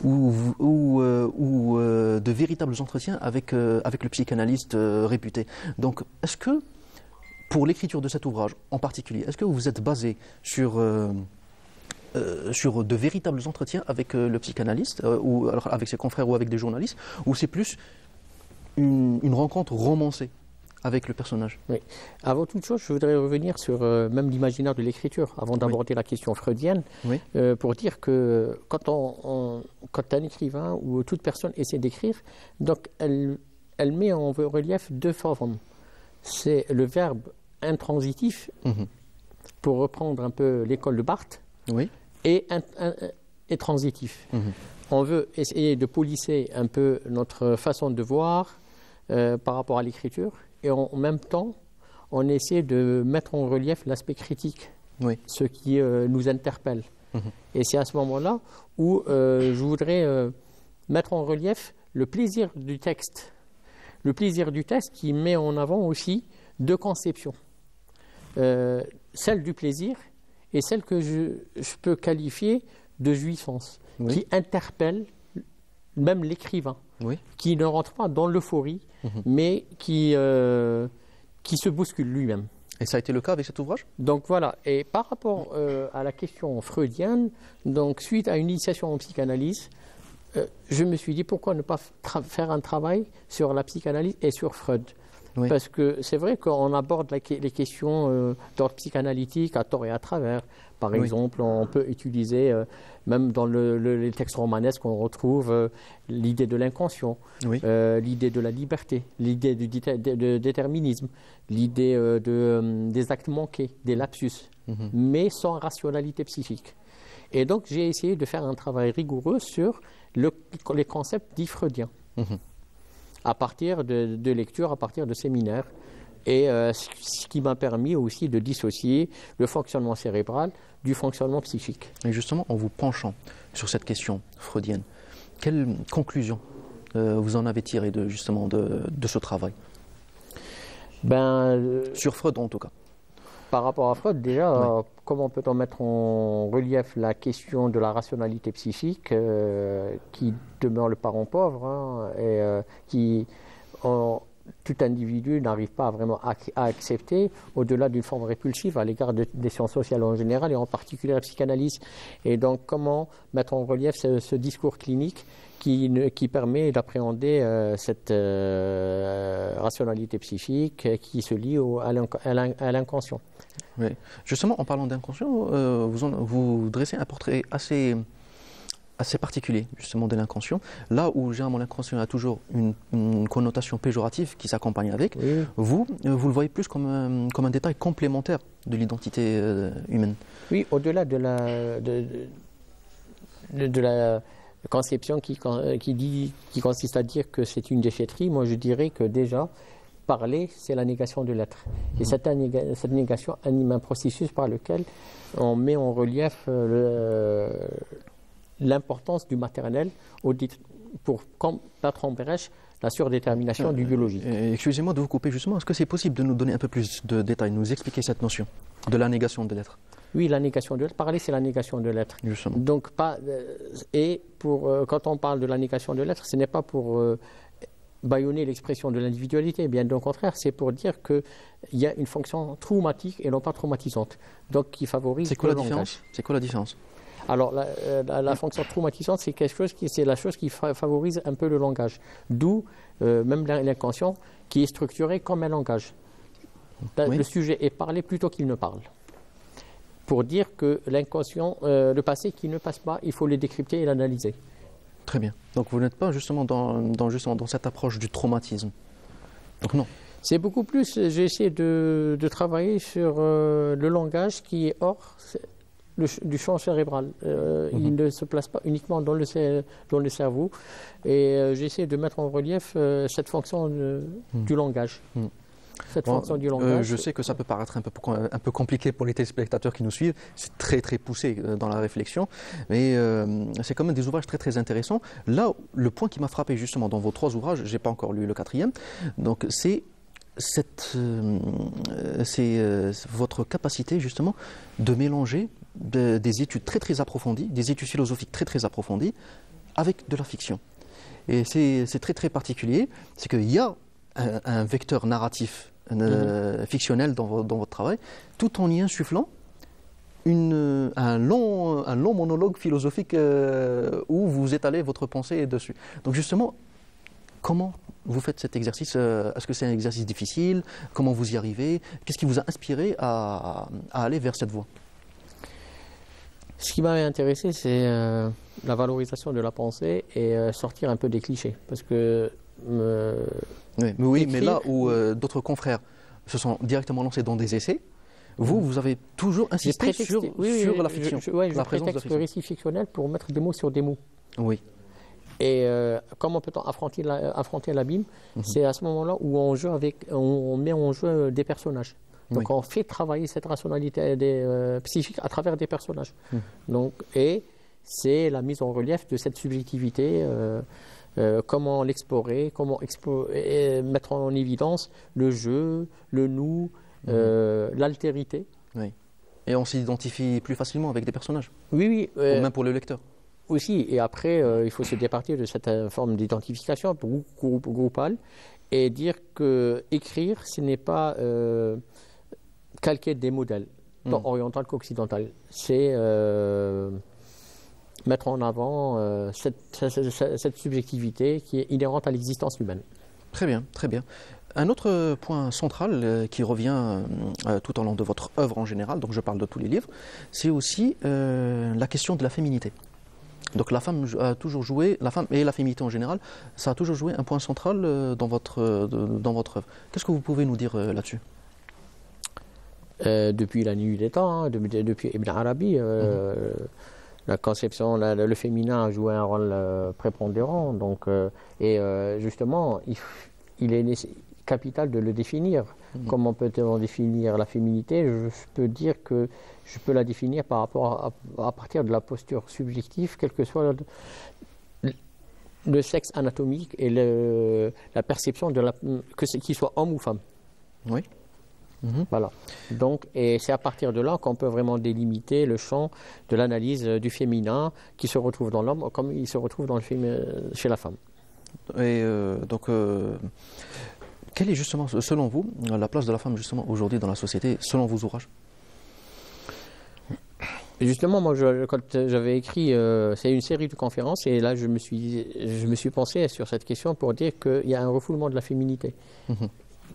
S1: ou de véritables entretiens avec le psychanalyste réputé. Donc, est-ce que, pour l'écriture de cet ouvrage en particulier, est-ce que vous êtes basé sur de véritables entretiens avec le psychanalyste, ou alors avec ses confrères ou avec des journalistes, ou c'est plus une rencontre romancée avec le personnage?
S7: Oui. Avant toute chose, je voudrais revenir sur même l'imaginaire de l'écriture, avant d'aborder la question freudienne, pour dire que quand un écrivain ou toute personne essaie d'écrire, donc elle met en relief deux formes. C'est le verbe intransitif, pour reprendre un peu l'école de Barthes, et transitif. On veut essayer de polisser un peu notre façon de voir par rapport à l'écriture, et en même temps, on essaie de mettre en relief l'aspect critique, ce qui nous interpelle. Et c'est à ce moment-là où je voudrais mettre en relief le plaisir du texte. Le plaisir du texte qui met en avant aussi deux conceptions. Celle du plaisir et celle que je peux qualifier de jouissance, qui interpelle même l'écrivain, qui ne rentre pas dans l'euphorie, mais qui se bouscule lui-même.
S1: Et ça a été le cas avec cet ouvrage?
S7: Donc voilà, et par rapport à la question freudienne, donc suite à une initiation en psychanalyse, je me suis dit pourquoi ne pas faire un travail sur la psychanalyse et sur Freud. Parce que c'est vrai qu'on aborde les questions d'ordre psychanalytique à tort et à travers. Par exemple, on peut utiliser, même dans les textes romanesques, on retrouve l'idée de l'inconscient, l'idée de la liberté, l'idée du déterminisme, l'idée des actes manqués, des lapsus, mais sans rationalité psychique. Et donc, j'ai essayé de faire un travail rigoureux sur les concepts dits freudiens, à partir de lectures, à partir de séminaires, et ce qui m'a permis aussi de dissocier le fonctionnement cérébral du fonctionnement psychique.
S1: Et justement, en vous penchant sur cette question freudienne, quelle conclusion vous en avez tiré justement de ce travail? Sur Freud en tout cas.
S7: Par rapport à Freud, déjà, comment peut-on mettre en relief la question de la rationalité psychique qui demeure le parent pauvre, et qui tout individu n'arrive pas vraiment à accepter, au-delà d'une forme répulsive à l'égard des sciences sociales en général et en particulier la psychanalyse. Et donc comment mettre en relief ce discours clinique qui permet d'appréhender cette rationalité psychique qui se lie à l'inconscient.
S1: Oui. Justement, en parlant d'inconscient, vous dressez un portrait assez particulier justement de l'inconscient. Là où généralement l'inconscient a toujours une connotation péjorative qui s'accompagne avec, vous le voyez plus comme un détail complémentaire de l'identité humaine.
S7: Oui, au-delà de la conception qui consiste à dire que c'est une déchetterie, moi je dirais que déjà, parler, c'est la négation de l'être. Et cette négation anime un processus par lequel on met en relief l'importance du maternel pour mettre en brèche la surdétermination du biologique.
S1: Excusez-moi de vous couper justement, est-ce que c'est possible de nous donner un peu plus de détails, nous expliquer cette notion de la négation de l'être?
S7: Oui, la négation de l'être. Parler, c'est la négation de l'être.
S1: Justement.
S7: Donc, quand on parle de la négation de l'être, ce n'est pas pour bâillonner l'expression de l'individualité, bien au contraire, c'est pour dire qu'il y a une fonction traumatique et non pas traumatisante, donc qui favorise le langage.
S1: C'est quoi la différence?
S7: Alors, la fonction traumatisante, c'est c'est la chose qui favorise un peu le langage. D'où même l'inconscient qui est structuré comme un langage. Le sujet est parlé plutôt qu'il ne parle. Pour dire que l'inconscient, le passé qui ne passe pas, il faut le décrypter et l'analyser.
S1: Très bien. Donc vous n'êtes pas justement dans cette approche du traumatisme. Donc non.
S7: C'est beaucoup plus, j'ai essayé de travailler sur le langage qui est hors du champ cérébral. Il ne se place pas uniquement dans le cerveau. Et j'essaie de mettre en relief cette fonction du langage.
S1: Je sais que ça peut paraître un peu compliqué pour les téléspectateurs qui nous suivent. C'est très très poussé dans la réflexion, mais c'est quand même des ouvrages très très intéressants. Là, le point qui m'a frappé justement dans vos 3 ouvrages, j'ai pas encore lu le 4e, donc c'est votre capacité justement de mélanger des études très très approfondies, des études philosophiques très très approfondies, avec de la fiction. Et c'est très très particulier, c'est qu'il y a un vecteur narratif fictionnel dans votre travail, tout en y insufflant un long monologue philosophique où vous étalez votre pensée dessus. Donc justement, comment vous faites cet exercice? Est-ce que c'est un exercice difficile? Comment vous y arrivez? Qu'est-ce qui vous a inspiré à aller vers cette voie?
S7: Ce qui m'a intéressé, c'est la valorisation de la pensée et sortir un peu des clichés. Parce que
S1: mais là où d'autres confrères se sont directement lancés dans des essais, vous avez toujours insisté sur la fiction.
S7: Je prétexte le récit fictionnel pour mettre des mots sur des mots.
S1: Oui.
S7: Et comment peut-on affronter l'abîme? C'est à ce moment-là où on met en jeu des personnages. Donc on fait travailler cette rationalité psychique à travers des personnages. Et c'est la mise en relief de cette subjectivité. Comment l'explorer, comment mettre en évidence le jeu, le nous, l'altérité.
S1: Oui. Et on s'identifie plus facilement avec des personnages.
S7: Oui.
S1: Ou même pour le lecteur.
S7: Aussi. Et après, il faut se départir de cette forme d'identification groupale et dire que écrire, ce n'est pas calquer des modèles, tant oriental qu'occidental. C'est mettre en avant cette subjectivité qui est inhérente à l'existence humaine.
S1: Très bien, très bien. Un autre point central qui revient tout au long de votre œuvre en général, donc je parle de tous les livres, c'est aussi la question de la féminité. Donc la femme a toujours joué, la femme et la féminité en général, ça a toujours joué un point central dans votre œuvre. Qu'est-ce que vous pouvez nous dire là-dessus?
S7: Depuis la nuit des temps, depuis Ibn Arabi, la conception, le féminin a joué un rôle prépondérant. Donc, justement, il est capital de le définir. Comment peut-on définir la féminité? Je peux dire que je peux la définir à partir de la posture subjective, quel que soit le sexe anatomique et la perception qu'il soit homme ou femme.
S1: Oui.
S7: Voilà. Donc, et c'est à partir de là qu'on peut vraiment délimiter le champ de l'analyse du féminin qui se retrouve dans l'homme comme il se retrouve chez la femme.
S1: Et quelle est justement, selon vous, la place de la femme justement aujourd'hui dans la société, selon vos ouvrages?
S7: Justement, moi, quand j'avais écrit, c'est une série de conférences, et là, je me suis pensé sur cette question pour dire qu'il y a un refoulement de la féminité,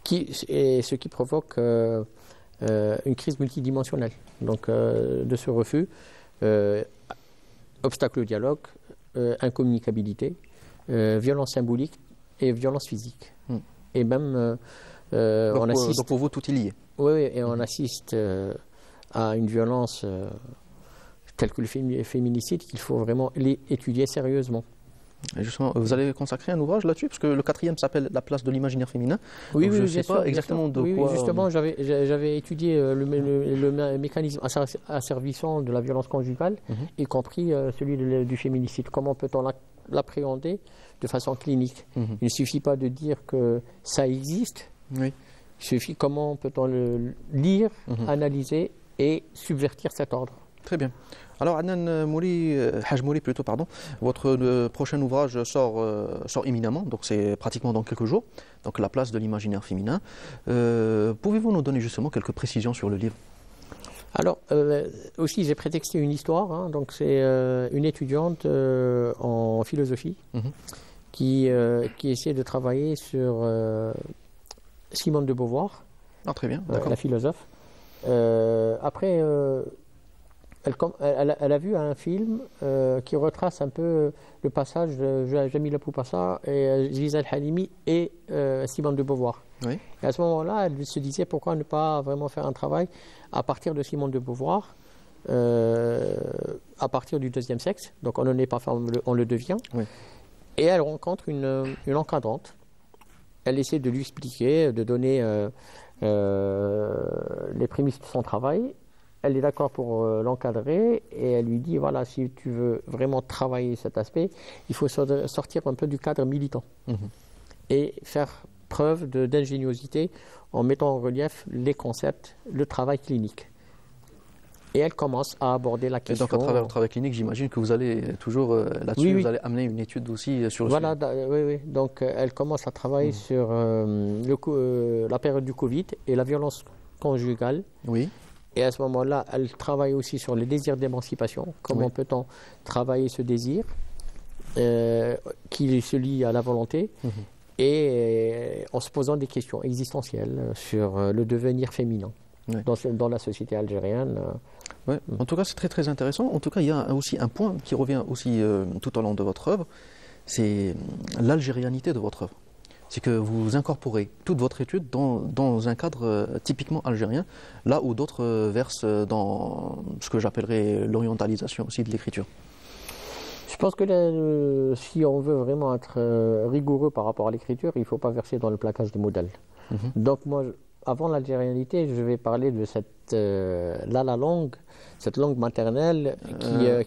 S7: ce qui provoque une crise multidimensionnelle. Donc, de ce refus, obstacle au dialogue, incommunicabilité, violence symbolique et violence physique. Et même, on assiste...
S1: Donc pour vous, tout est lié.
S7: Oui, et on assiste à une violence telle que le féminicide qu'il faut vraiment étudier sérieusement.
S1: Et justement, vous allez consacrer un ouvrage là-dessus, parce que le 4e s'appelle La place de l'imaginaire féminin.
S7: Oui,
S1: je ne sais pas exactement de quoi...
S7: Oui, justement, j'avais étudié le mécanisme asservissant de la violence conjugale, y compris celui du féminicide. Comment peut-on l'appréhender de façon clinique? Il ne suffit pas de dire que ça existe, il suffit comment peut-on le lire, analyser et subvertir cet ordre.
S1: Très bien. Alors, Adnan Mouli, Haj Mouli plutôt, pardon, votre prochain ouvrage sort imminemment, donc c'est pratiquement dans quelques jours, donc La place de l'imaginaire féminin. Pouvez-vous nous donner justement quelques précisions sur le livre?
S7: Alors, aussi, j'ai prétexté une histoire, hein, donc c'est une étudiante en philosophie qui essaie de travailler sur Simone de Beauvoir,
S1: très bien,
S7: la philosophe. Après, elle a vu un film qui retrace un peu le passage de Jamila Poupassa et Gisèle Halimi et Simone de Beauvoir.
S1: Oui.
S7: Et à ce moment-là, elle se disait pourquoi ne pas vraiment faire un travail à partir de Simone de Beauvoir, à partir du deuxième sexe. Donc on n'en est pas fait, on le devient.
S1: Oui.
S7: Et elle rencontre une encadrante. Elle essaie de lui expliquer, de donner les prémices de son travail. Elle est d'accord pour l'encadrer et elle lui dit, voilà, si tu veux vraiment travailler cet aspect, il faut sortir un peu du cadre militant et faire preuve d'ingéniosité en mettant en relief les concepts, le travail clinique. Et elle commence à aborder la question.
S1: Et donc à travers le travail clinique, j'imagine que vous allez toujours là-dessus, vous allez amener une étude aussi sur le sujet.
S7: Oui. Donc elle commence à travailler sur la période du Covid et la violence conjugale.
S1: Oui.
S7: Et à ce moment-là, elle travaille aussi sur le désir d'émancipation. Comment peut-on travailler ce désir qui se lie à la volonté et en se posant des questions existentielles sur le devenir féminin dans la société algérienne.
S1: Ouais. En tout cas, c'est très très intéressant. En tout cas, il y a aussi un point qui revient aussi tout au long de votre œuvre, c'est l'algérianité de votre œuvre. C'est que vous incorporez toute votre étude dans un cadre typiquement algérien, là où d'autres versent dans ce que j'appellerais l'orientalisation aussi de l'écriture.
S7: Je pense que si on veut vraiment être rigoureux par rapport à l'écriture, il ne faut pas verser dans le plaquage des modèles. Donc moi, avant l'algérianité, je vais parler de la langue, cette langue maternelle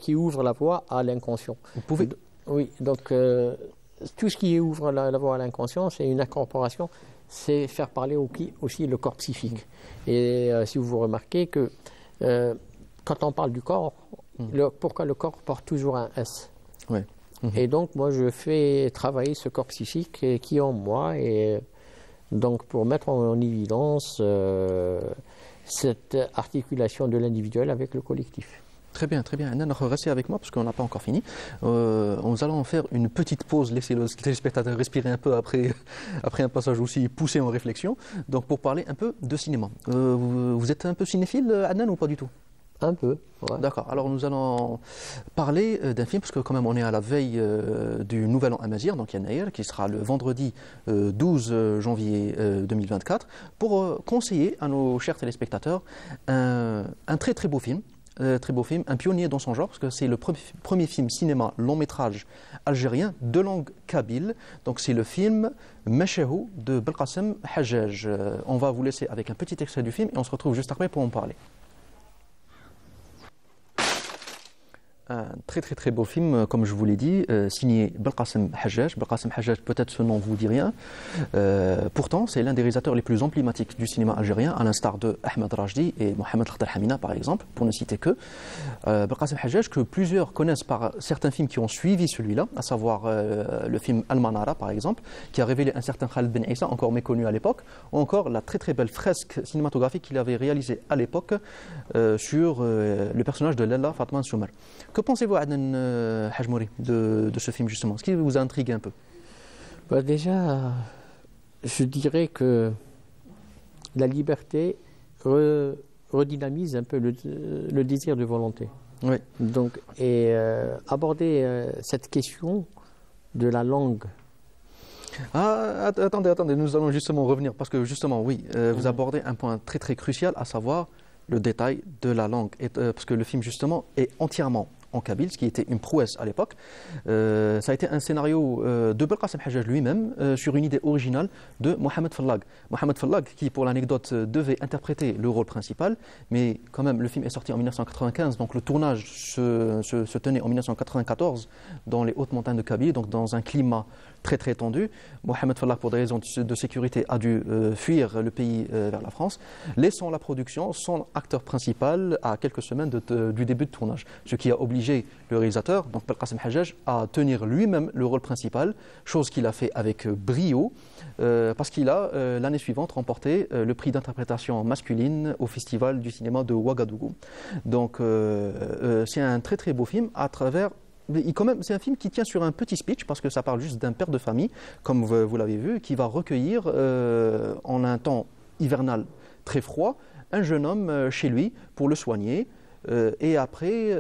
S7: qui ouvre la voie à l'inconscient.
S1: Vous pouvez...
S7: Oui, donc tout ce qui ouvre la voie à l'inconscient, c'est une incorporation, c'est faire parler aussi le corps psychique. Et si vous remarquez que quand on parle du corps, pourquoi le corps porte toujours un S? Et donc moi je fais travailler ce corps psychique qui est en moi, et donc pour mettre en évidence cette articulation de l'individuel avec le collectif.
S1: Très bien, très bien. Anna, restez avec moi parce qu'on n'a pas encore fini. Nous allons faire une petite pause, laisser le téléspectateur respirer un peu après un passage aussi poussé en réflexion. Donc pour parler un peu de cinéma. Vous êtes un peu cinéphile, Anna, ou pas du tout?
S7: Un peu, ouais.
S1: D'accord. Alors nous allons parler d'un film, parce que quand même on est à la veille du Nouvel An Amazigh, donc Yanaïr, qui sera le vendredi 12 janvier 2024, pour conseiller à nos chers téléspectateurs un très très beau film. Très beau film, un pionnier dans son genre, parce que c'est le premier film cinéma long métrage algérien de langue kabyle. Donc c'est le film Meshehou de Belkacem Hajjaj. On va vous laisser avec un petit extrait du film et on se retrouve juste après pour en parler. Un très très très beau film, comme je vous l'ai dit, signé Belkacem Hajjaj. Belkacem Hajjaj, peut-être ce nom vous dit rien. Pourtant, c'est l'un des réalisateurs les plus emblématiques du cinéma algérien, à l'instar de Ahmed Rajdi et Mohamed Khater Hamina, par exemple, pour ne citer que. Belkacem Hajjaj, que plusieurs connaissent par certains films qui ont suivi celui-là, à savoir le film Al-Manara, par exemple, qui a révélé un certain Khaled Ben Issa, encore méconnu à l'époque, ou encore la très très belle fresque cinématographique qu'il avait réalisée à l'époque sur le personnage de Lella Fatman Soumer. Que pensez-vous, Adnan Haj Mouri, de ce film, justement? Est-ce qu'il vous a intrigué un peu?
S7: Déjà, je dirais que la liberté redynamise un peu le désir de volonté.
S1: Oui.
S7: Donc, aborder cette question de la langue.
S1: Attendez, nous allons justement revenir, parce que justement, oui, vous abordez un point très très crucial, à savoir le détail de la langue. Parce que le film, justement, est entièrement en kabyle, ce qui était une prouesse à l'époque. Ça a été un scénario de Belkacem Hajjaj lui-même sur une idée originale de Mohamed Fallag. Mohamed Fallag, qui pour l'anecdote devait interpréter le rôle principal, mais quand même le film est sorti en 1995, donc le tournage se tenait en 1994 dans les hautes montagnes de Kabylie, donc dans un climat très très tendu. Mohamed Fallah, pour des raisons de sécurité, a dû fuir le pays vers la France, laissant la production son acteur principal à quelques semaines du début de tournage. Ce qui a obligé le réalisateur, donc Belkacem Hajjaj, à tenir lui-même le rôle principal, chose qu'il a fait avec brio, parce qu'il a l'année suivante remporté le prix d'interprétation masculine au Festival du cinéma de Ouagadougou. Donc c'est un très très beau film à travers. C'est un film qui tient sur un petit speech parce que ça parle juste d'un père de famille, comme vous l'avez vu, qui va recueillir en un temps hivernal très froid un jeune homme chez lui pour le soigner. Et après,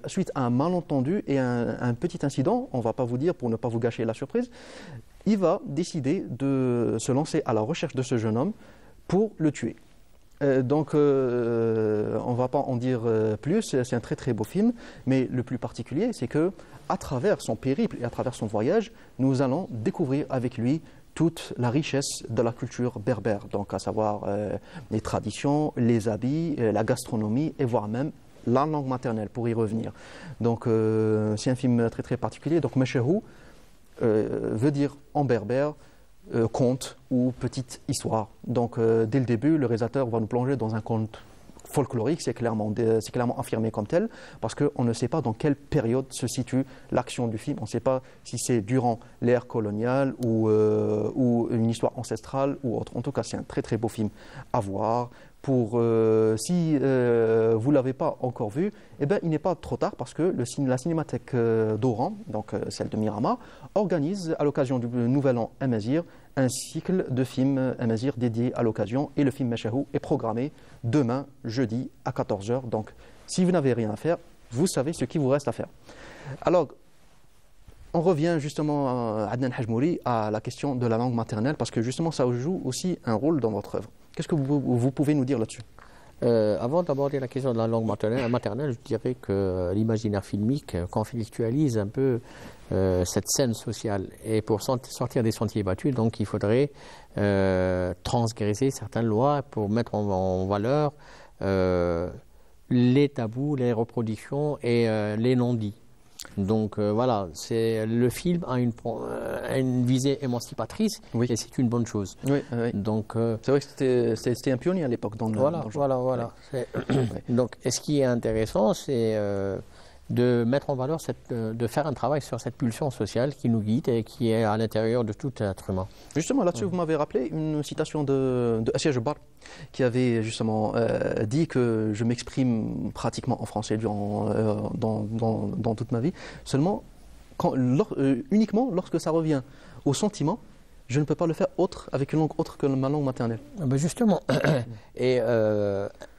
S1: suite à un malentendu et un petit incident, on ne va pas vous dire pour ne pas vous gâcher la surprise, il va décider de se lancer à la recherche de ce jeune homme pour le tuer. Donc, on ne va pas en dire plus, c'est un très très beau film, mais le plus particulier, c'est que à travers son périple et à travers son voyage, nous allons découvrir avec lui toute la richesse de la culture berbère, donc à savoir les traditions, les habits, la gastronomie et voire même la langue maternelle, pour y revenir. Donc, c'est un film très très particulier. Donc, Meshehou veut dire en berbère conte ou petite histoire. Donc dès le début, le réalisateur va nous plonger dans un conte folklorique, c'est clairement affirmé comme tel, parce qu'on ne sait pas dans quelle période se situe l'action du film. On ne sait pas si c'est durant l'ère coloniale ou une histoire ancestrale ou autre. En tout cas, c'est un très très beau film à voir. Si vous ne l'avez pas encore vu, eh ben, il n'est pas trop tard parce que la Cinémathèque d'Oran, donc celle de Miramar, organise à l'occasion du Nouvel An Amazigh un cycle de films Amazigh dédiés à l'occasion et le film Meshehou est programmé demain, jeudi, à 14h. Donc si vous n'avez rien à faire, vous savez ce qu'il vous reste à faire. Alors, on revient justement, Adnan Hajmouri, à la question de la langue maternelle parce que justement ça joue aussi un rôle dans votre œuvre. Qu'est-ce que vous pouvez nous dire là-dessus ?
S7: Avant d'aborder la question de la langue maternelle, je dirais que l'imaginaire filmique conflictualise un peu cette scène sociale. Et pour sortir des sentiers battus, donc il faudrait transgresser certaines lois pour mettre en valeur les tabous, les reproductions et les non-dits. Donc voilà, le film a une visée émancipatrice et c'est une bonne chose.
S1: Oui.
S7: Donc,
S1: c'est vrai que c'était un pionnier à l'époque dans le
S7: Voilà. Donc, ce qui est intéressant, c'est de mettre en valeur, de faire un travail sur cette pulsion sociale qui nous guide et qui est à l'intérieur de tout être humain.
S1: Justement, là-dessus, vous m'avez rappelé une citation de Assia Jabbar qui avait justement dit que je m'exprime pratiquement en français dans toute ma vie, seulement uniquement lorsque ça revient au sentiment, je ne peux pas le faire avec une langue autre que ma langue maternelle.
S7: Ben justement, et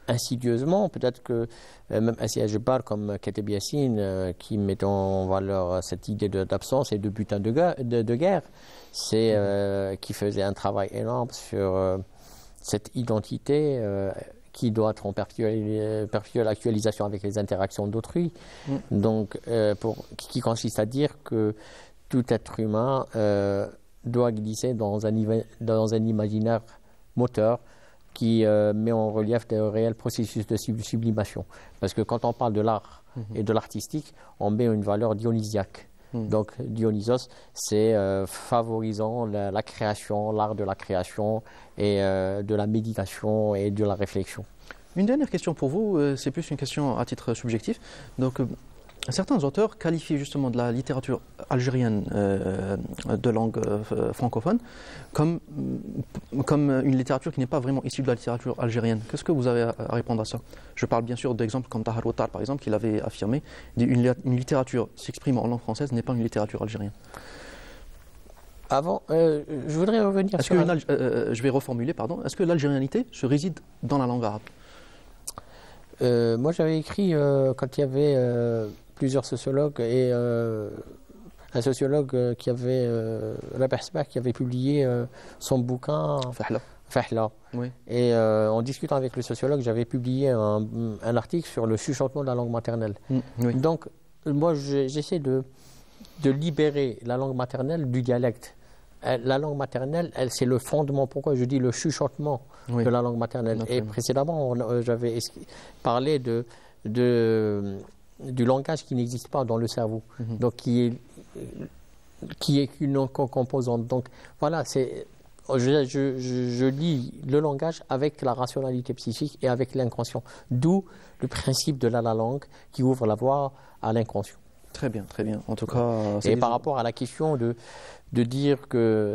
S7: insidieusement, peut-être que même Assia Jabbar comme Kateb Yassine, qui met en valeur cette idée d'absence et de butin de guerre, qui faisait un travail énorme sur cette identité qui doit être en perpétuelle actualisation avec les interactions d'autrui. Donc, qui consiste à dire que tout être humain doit glisser dans un imaginaire moteur qui met en relief des réels processus de sublimation. Parce que quand on parle de l'art et de l'artistique, on met une valeur dionysiaque. Donc Dionysos, c'est favorisant la création, l'art de la création et de la méditation et de la réflexion.
S1: Une dernière question pour vous, c'est plus une question à titre subjectif. Donc, certains auteurs qualifient justement de la littérature algérienne de langue francophone comme une littérature qui n'est pas vraiment issue de la littérature algérienne. Qu'est-ce que vous avez à répondre à ça ? Je parle bien sûr d'exemples comme Tahar Ouattar, par exemple, qui l'avait affirmé. Une littérature s'exprime en langue française n'est pas une littérature algérienne.
S7: Avant, je voudrais revenir sur...
S1: je vais reformuler, pardon. Est-ce que l'algérianité se réside dans la langue arabe ?
S7: Moi, j'avais écrit quand il y avait plusieurs sociologues et un sociologue qui avait, Rabih Sbah, qui avait publié son bouquin Fahla.
S1: Oui.
S7: Et en discutant avec le sociologue, j'avais publié un article sur le chuchotement de la langue maternelle.
S1: Oui.
S7: Donc, moi, j'essaie de libérer la langue maternelle du dialecte. La langue maternelle, c'est le fondement. Pourquoi je dis le chuchotement de la langue maternelle. Et précédemment, j'avais parlé du langage qui n'existe pas dans le cerveau. Donc, qui est qui est qu'une composante. Donc voilà, je lis le langage avec la rationalité psychique et avec l'inconscient. D'où le principe de la langue qui ouvre la voie à l'inconscient.
S1: Très bien, très bien. En tout cas,
S7: et par rapport à la question de dire que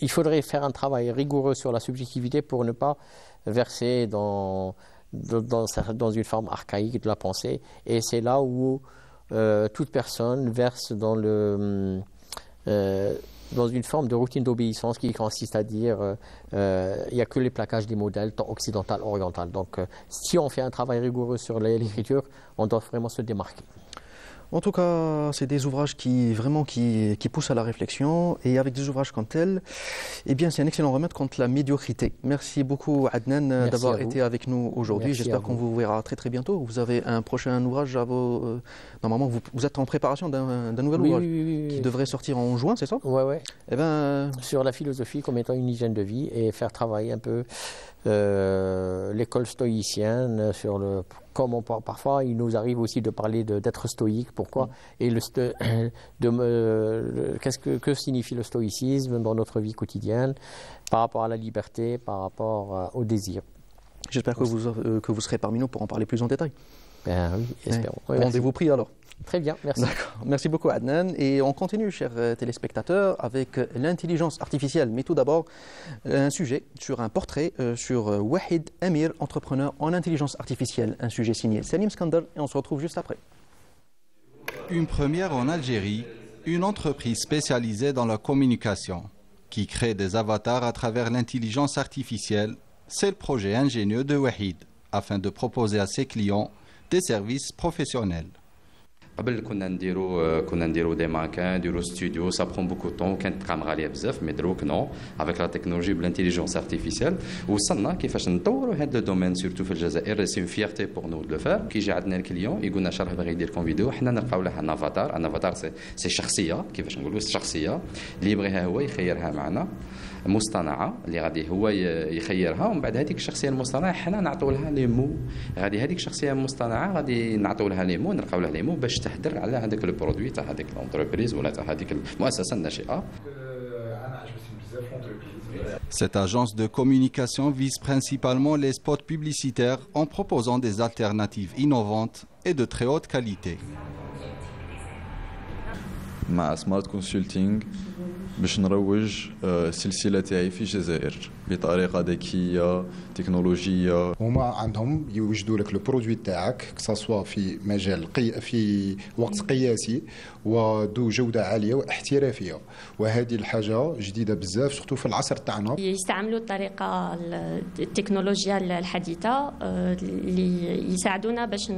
S7: il faudrait faire un travail rigoureux sur la subjectivité pour ne pas verser dans une forme archaïque de la pensée. Et c'est là où toute personne verse dans une forme de routine d'obéissance qui consiste à dire il n'y a que les plaquages des modèles, tant occidental, oriental. Donc si on fait un travail rigoureux sur l'écriture, on doit vraiment se démarquer.
S1: En tout cas, c'est des ouvrages qui poussent à la réflexion, et avec des ouvrages comme tels, eh bien, c'est un excellent remède contre la médiocrité. Merci beaucoup, Adnan, d'avoir été avec nous aujourd'hui. J'espère qu'on vous verra très très bientôt. Vous avez un prochain ouvrage à vos... Normalement, vous êtes en préparation d'un nouvel ouvrage qui devrait sortir en juin, c'est ça?
S7: Oui.
S1: Eh ben...
S7: Sur la philosophie comme étant une hygiène de vie et faire travailler un peu l'école stoïcienne sur le... Comme parfois, il nous arrive aussi de parler d'être stoïque. Pourquoi? Et que signifie le stoïcisme dans notre vie quotidienne par rapport à la liberté, par rapport au désir.
S1: J'espère que vous serez parmi nous pour en parler plus en détail.
S7: Ben oui, espérons. Oui,
S1: rendez-vous pris alors.
S7: Très bien, merci.
S1: D'accord. Merci beaucoup Adnan. Et on continue, chers téléspectateurs, avec l'intelligence artificielle. Mais tout d'abord, un sujet sur un portrait sur Wahid Amir, entrepreneur en intelligence artificielle. Un sujet signé Salim Skandar et on se retrouve juste après.
S8: Une première en Algérie, une entreprise spécialisée dans la communication qui crée des avatars à travers l'intelligence artificielle. C'est le projet ingénieux de Wahid afin de proposer à ses clients des services professionnels.
S9: قبل كنا نديرو دي ماكان نديرو ستوديو سا برون بوكو طون كانت تقام غاليه بزاف مي دروك نو افيك لا تكنولوجي بالانتيليجونس ارتيفيسيال وصلنا كيفاش نطوروا هذا لو دومين سورتو في الجزائر سي اون فيرتي بور نو دو لو فار كيجي عندنا الكليون يقولنا شرح باغي يدير كون فيديو حنا نلقاو له ان افاتار سي شخصيه كيفاش نقولوا شخصيه اللي يبغيها هو يخيرها معنا مصطنعه اللي غادي هو يخيرها ومن بعد هذيك الشخصيه المصطنعه حنا نعطوا لها لي مو غادي هذيك الشخصيه المصطنعه غادي نعطوا لها لي مو نلقاو لها لي مو باش تهدر على هذاك البرودوي تاع هذيك لونتربريز ولا تاع هذيك المؤسسه الناشئه.
S8: Cette agence de communication vise principalement les spots publicitaires en proposant des alternatives innovantes et de très haute qualité.
S10: مع سمارت كونسلتينغ باش نروج السلسله تاعي في الجزائر بطريقه ذكيه تكنولوجيه.
S11: هما عندهم يوجدوا لك البرودوي تاعك كسوا في مجال في وقت قياسي وذو جوده عاليه واحترافيه، وهذه الحاجه جديده بزاف سورتو في العصر تاعنا.
S12: يستعملوا الطريقه التكنولوجيا الحديثه اللي يساعدونا باش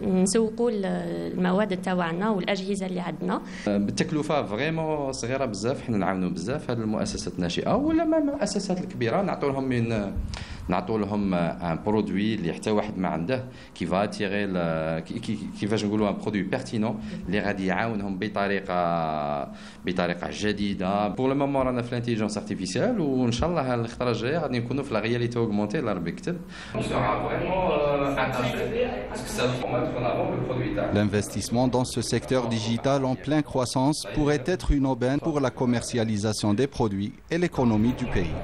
S12: نسوقوا المواد تاعنا والاجهزه اللي عندنا
S9: بالتكلفه فريمون صغيره بزاف. حنا نعاونوا بزاف هذه المؤسسات الناشئه ولا ما المؤسسات الكبيره نعطوا لهم ان برودوي اللي حتى واحد ما عنده كيفا تيغي كيفاش نقولوا ان برودوي بيرتينون اللي غادي يعاونهم بطريقه جديده. بور لو مومون رانا في الانتيليجونس ارتيفيسيال وان شاء الله الخطره الجايه غادي نكونوا في لا رياليتي اوغمونتي الله ربي يكتب.
S8: L'investissement dans ce secteur digital en pleine croissance pourrait être une aubaine pour la commercialisation des produits et l'économie du pays.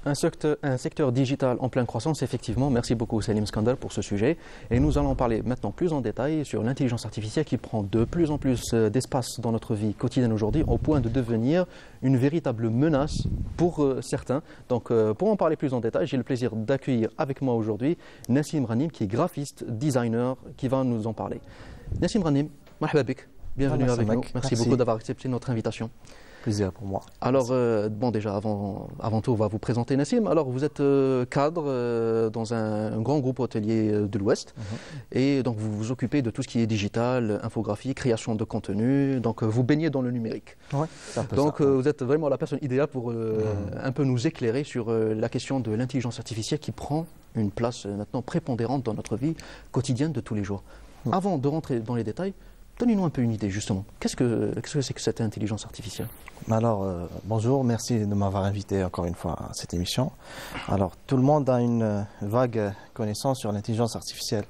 S1: Un secteur digital en pleine croissance, effectivement. Merci beaucoup Salim Skandar pour ce sujet. Et nous allons parler maintenant plus en détail sur l'intelligence artificielle qui prend de plus en plus d'espace dans notre vie quotidienne aujourd'hui, au point de devenir une véritable menace pour certains. Donc pour en parler plus en détail, j'ai le plaisir d'accueillir avec moi aujourd'hui Nassim Ranim, qui est graphiste, designer, qui va nous en parler. Nassim Ranim, marhaba bik, bienvenue avec nous. Merci beaucoup d'avoir accepté notre invitation.
S13: Plaisir pour moi.
S1: Alors, bon, déjà, avant tout, on va vous présenter Nassim. Alors, vous êtes cadre dans un grand groupe hôtelier de l'Ouest. Et donc, vous vous occupez de tout ce qui est digital, infographie, création de contenu. Donc, vous baignez dans le numérique.
S13: Ouais, c'est un peu
S1: donc,
S13: ça.
S1: Vous êtes vraiment la personne idéale pour un peu nous éclairer sur la question de l'intelligence artificielle qui prend une place maintenant prépondérante dans notre vie quotidienne de tous les jours. Avant de rentrer dans les détails, donnez-nous un peu une idée, justement. Qu'est-ce que c'est que cette intelligence artificielle?
S13: Alors, bonjour, merci de m'avoir invité encore une fois à cette émission. Alors, tout le monde a une vague connaissance sur l'intelligence artificielle.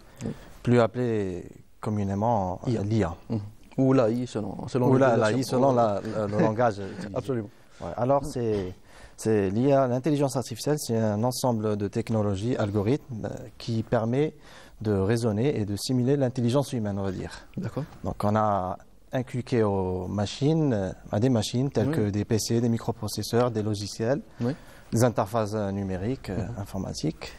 S13: plus appelé communément l'IA.
S1: Ou l'AI selon
S13: l'AI selon le langage utilisé.
S1: Absolument.
S13: Ouais, alors c'est l'IA, l'intelligence artificielle, c'est un ensemble de technologies, algorithmes qui permet de raisonner et de simuler l'intelligence humaine, on va dire.
S1: D'accord.
S13: Donc on a inculqué aux machines, à des machines telles que des PC, des microprocesseurs, des logiciels, des interfaces numériques, informatiques,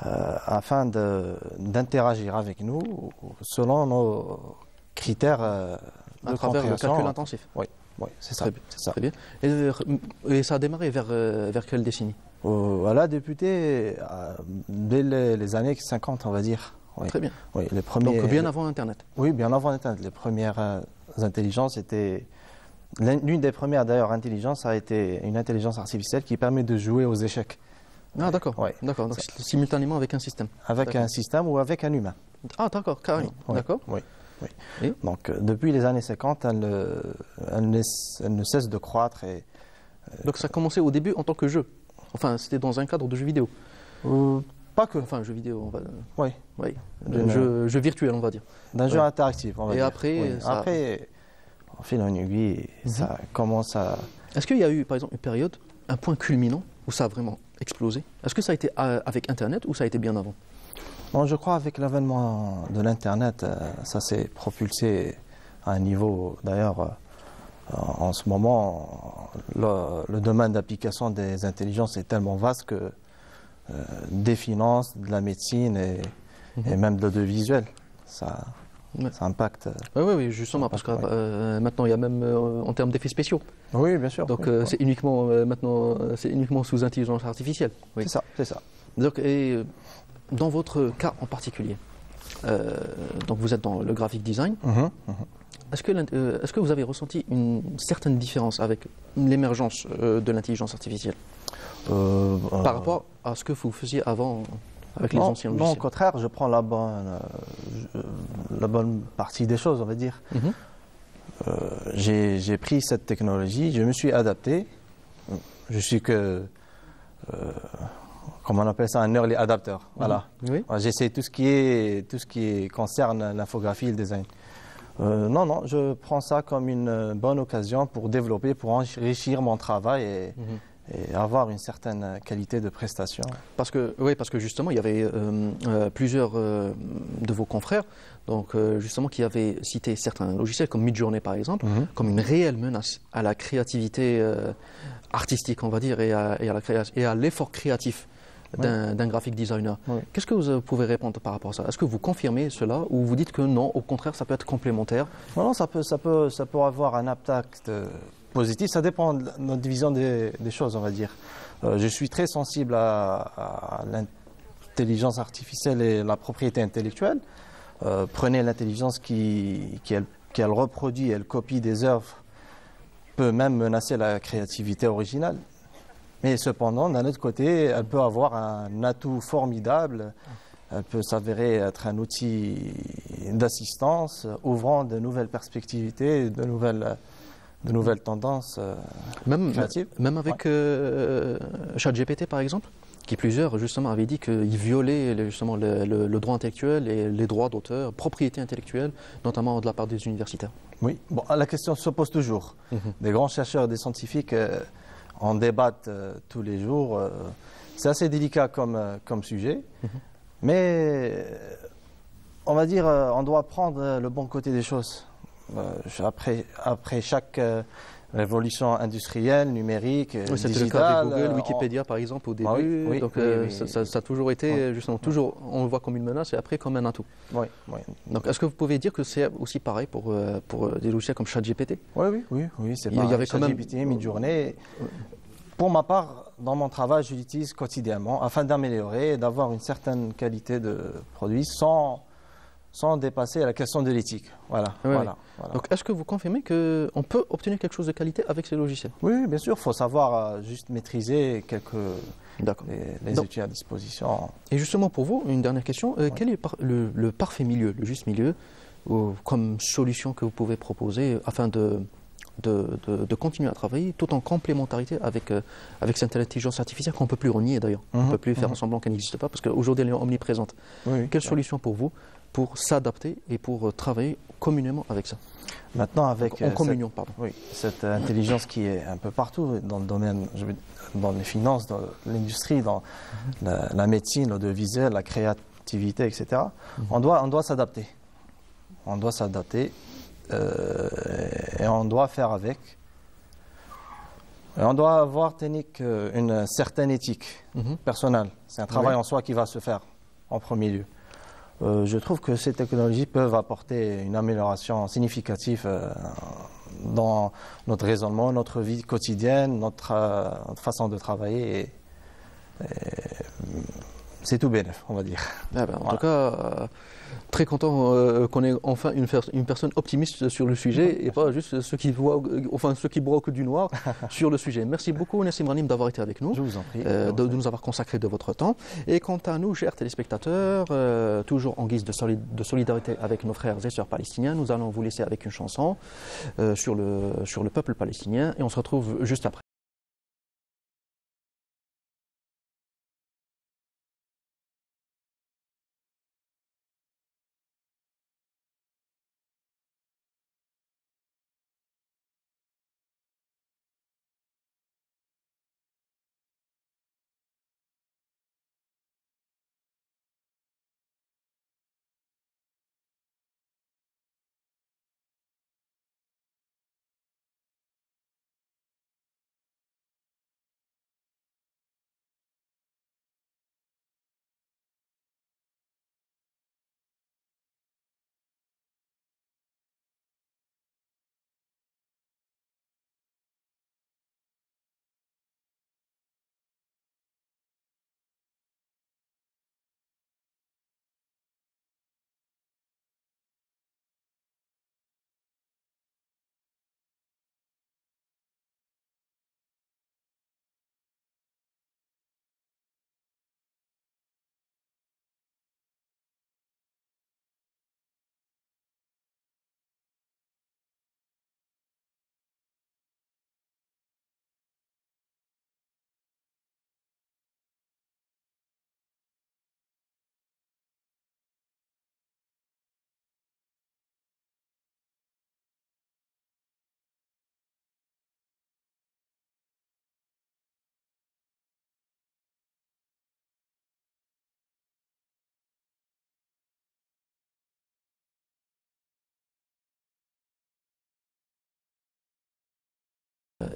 S13: afin d'interagir avec nous selon nos critères de
S1: à travers le calcul intensif.
S13: Oui, c'est ça.
S1: Très bien. Et ça a démarré vers quelle décennie?
S13: Elle a débuté dès les années 50, on va dire. Oui.
S1: Très bien.
S13: Oui, les premiers,
S1: donc bien avant Internet.
S13: Oui, bien avant Internet. Les premières intelligences étaient... L'une des premières d'ailleurs intelligences a été une intelligence artificielle qui permet de jouer aux échecs.
S1: Ah d'accord.
S13: Oui.
S1: D'accord. Donc simultanément avec un système.
S13: Avec un système ou avec un humain.
S1: Ah d'accord, carrément.
S13: Oui.
S1: D'accord.
S13: Oui. Oui. Donc depuis les années 50, elle ne cesse de croître.
S1: Donc ça a commencé au début en tant que jeu. Enfin, c'était dans un cadre de jeu vidéo.
S13: Pas que.
S1: Enfin, jeu vidéo, on va...
S13: Oui.
S1: Jeu virtuel, on va dire.
S13: D'un jeu interactif, on va dire.
S1: Et après,
S13: après, en fil en aiguille, ça commence à...
S1: Est-ce qu'il y a eu, par exemple, une période, un point culminant, où ça a vraiment explosé? Est-ce que ça a été avec Internet ou ça a été bien avant?
S13: Non, je crois avec l'avènement de l'Internet, ça s'est propulsé à un niveau, d'ailleurs, en ce moment, le domaine d'application des intelligences est tellement vaste que des finances, de la médecine et même de l'audiovisuel, ça impacte.
S1: Oui, justement, parce que maintenant il y a même en termes d'effets spéciaux.
S13: Oui, bien sûr.
S1: Donc c'est uniquement maintenant, c'est uniquement sous intelligence artificielle. Oui.
S13: C'est ça.
S1: Donc, et dans votre cas en particulier, donc vous êtes dans le graphic design. Est-ce que vous avez ressenti une certaine différence avec l'émergence de l'intelligence artificielle par rapport à ce que vous faisiez avant avec les anciens logiciels?
S13: Non, au contraire, je prends la bonne partie des choses, on va dire. J'ai pris cette technologie, je me suis adapté. Je suis comment on appelle ça, un early adapter. Voilà.
S1: Oui.
S13: J'essaie tout ce qui concerne l'infographie et le design. Non, je prends ça comme une bonne occasion pour développer, pour enrichir mon travail et avoir une certaine qualité de prestation.
S1: Parce que justement, il y avait plusieurs de vos confrères donc, justement, qui avaient cité certains logiciels comme Midjourney par exemple, comme une réelle menace à la créativité artistique, on va dire, et à l'effort créatif d'un graphic designer. Qu'est-ce que vous pouvez répondre par rapport à ça? Est-ce que vous confirmez cela ou vous dites que non, au contraire, ça peut être complémentaire?
S13: Non, ça peut avoir un impact positif. Ça dépend de notre vision des choses, on va dire. Je suis très sensible à l'intelligence artificielle et la propriété intellectuelle. Prenez l'intelligence qu'elle reproduit, elle copie des œuvres, peut même menacer la créativité originale. Mais cependant, d'un autre côté, elle peut avoir un atout formidable. Elle peut s'avérer être un outil d'assistance, ouvrant de nouvelles perspectives, de nouvelles tendances créatives.
S1: Même avec ChatGPT, par exemple, qui plusieurs, justement, avaient dit qu'il violait justement le droit intellectuel et les droits d'auteur, propriété intellectuelle, notamment de la part des universitaires.
S13: Oui, bon, la question se pose toujours. Des grands chercheurs et des scientifiques en débattent tous les jours. C'est assez délicat comme sujet, mais on va dire on doit prendre le bon côté des choses. Après chaque révolution industrielle, numérique,
S1: c'était le cas de Google, Wikipédia par exemple au début. Ça a toujours été justement on le voit comme une menace et après comme un atout. Donc est-ce que vous pouvez dire que c'est aussi pareil pour des logiciels comme ChatGPT?
S13: Oui, c'est pareil. Il y avait ChatGPT, Midjourney. Pour ma part, dans mon travail, je l'utilise quotidiennement afin d'améliorer et d'avoir une certaine qualité de produit sans dépasser la question de l'éthique. Voilà.
S1: Donc, est-ce que vous confirmez qu'on peut obtenir quelque chose de qualité avec ces logiciels?
S13: Oui, bien sûr. Il faut savoir juste maîtriser les outils à disposition.
S1: Et justement, pour vous, une dernière question. Quel est le parfait milieu, le juste milieu, comme solution que vous pouvez proposer afin de continuer à travailler tout en complémentarité avec cette intelligence artificielle qu'on ne peut plus renier d'ailleurs. On ne peut plus faire semblant qu'elle n'existe pas parce qu'aujourd'hui elle est omniprésente. Quelle solution pour vous pour s'adapter et pour travailler communément avec ça.
S13: Maintenant, avec
S1: en communion, pardon.
S13: Oui, cette intelligence qui est un peu partout dans le domaine, dans les finances, dans l'industrie, dans la médecine, l'audiovisuel, la créativité, etc. On doit s'adapter. On doit s'adapter et on doit faire avec. Et on doit avoir une certaine éthique personnelle. C'est un travail en soi qui va se faire en premier lieu. Je trouve que ces technologies peuvent apporter une amélioration significative dans notre raisonnement, notre vie quotidienne, notre façon de travailler. Et c'est tout bénef, on va dire.
S1: Ah ben, en tout cas, très content qu'on ait enfin une personne optimiste sur le sujet et pas juste ceux qui broquent du noir sur le sujet. Merci beaucoup Nassim Ghanim d'avoir été avec nous.
S13: Je vous en prie.
S1: De nous avoir consacré de votre temps. Et quant à nous, chers téléspectateurs, toujours en guise de solidarité avec nos frères et sœurs palestiniens, nous allons vous laisser avec une chanson sur le peuple palestinien et on se retrouve juste après.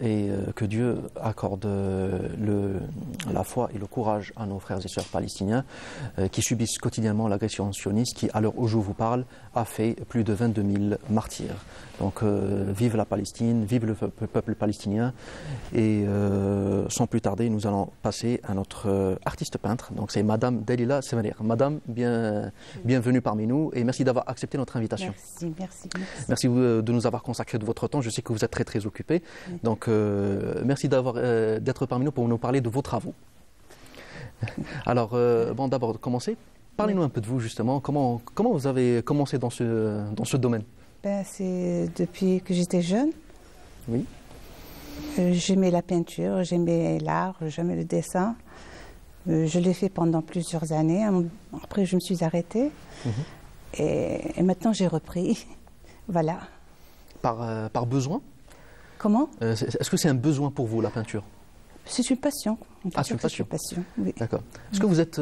S1: Et que Dieu accorde la foi et le courage à nos frères et sœurs palestiniens qui subissent quotidiennement l'agression sioniste qui, à l'heure où je vous parle, a fait plus de 22 000 martyrs. Donc vive la Palestine, vive le peuple palestinien. Et sans plus tarder, nous allons passer à notre artiste peintre. Donc c'est Madame Dalila Sevenir. Madame, bienvenue parmi nous et merci d'avoir accepté notre invitation.
S14: Merci.
S1: Merci de nous avoir consacré de votre temps. Je sais que vous êtes très très occupé. Donc merci d'être parmi nous pour nous parler de vos travaux. Alors, d'abord de commencer, parlez-nous un peu de vous justement. Comment vous avez commencé dans ce domaine?
S14: C'est depuis que j'étais jeune.
S1: Oui.
S14: J'aimais la peinture, j'aimais l'art, j'aimais le dessin. Je l'ai fait pendant plusieurs années. Après, je me suis arrêtée. Et maintenant, j'ai repris. Voilà.
S1: Par besoin?
S14: Comment?
S1: Est-ce que c'est un besoin pour vous, la peinture?
S14: C'est une passion.
S1: C'est une passion.
S14: Oui.
S1: D'accord. Est-ce que vous êtes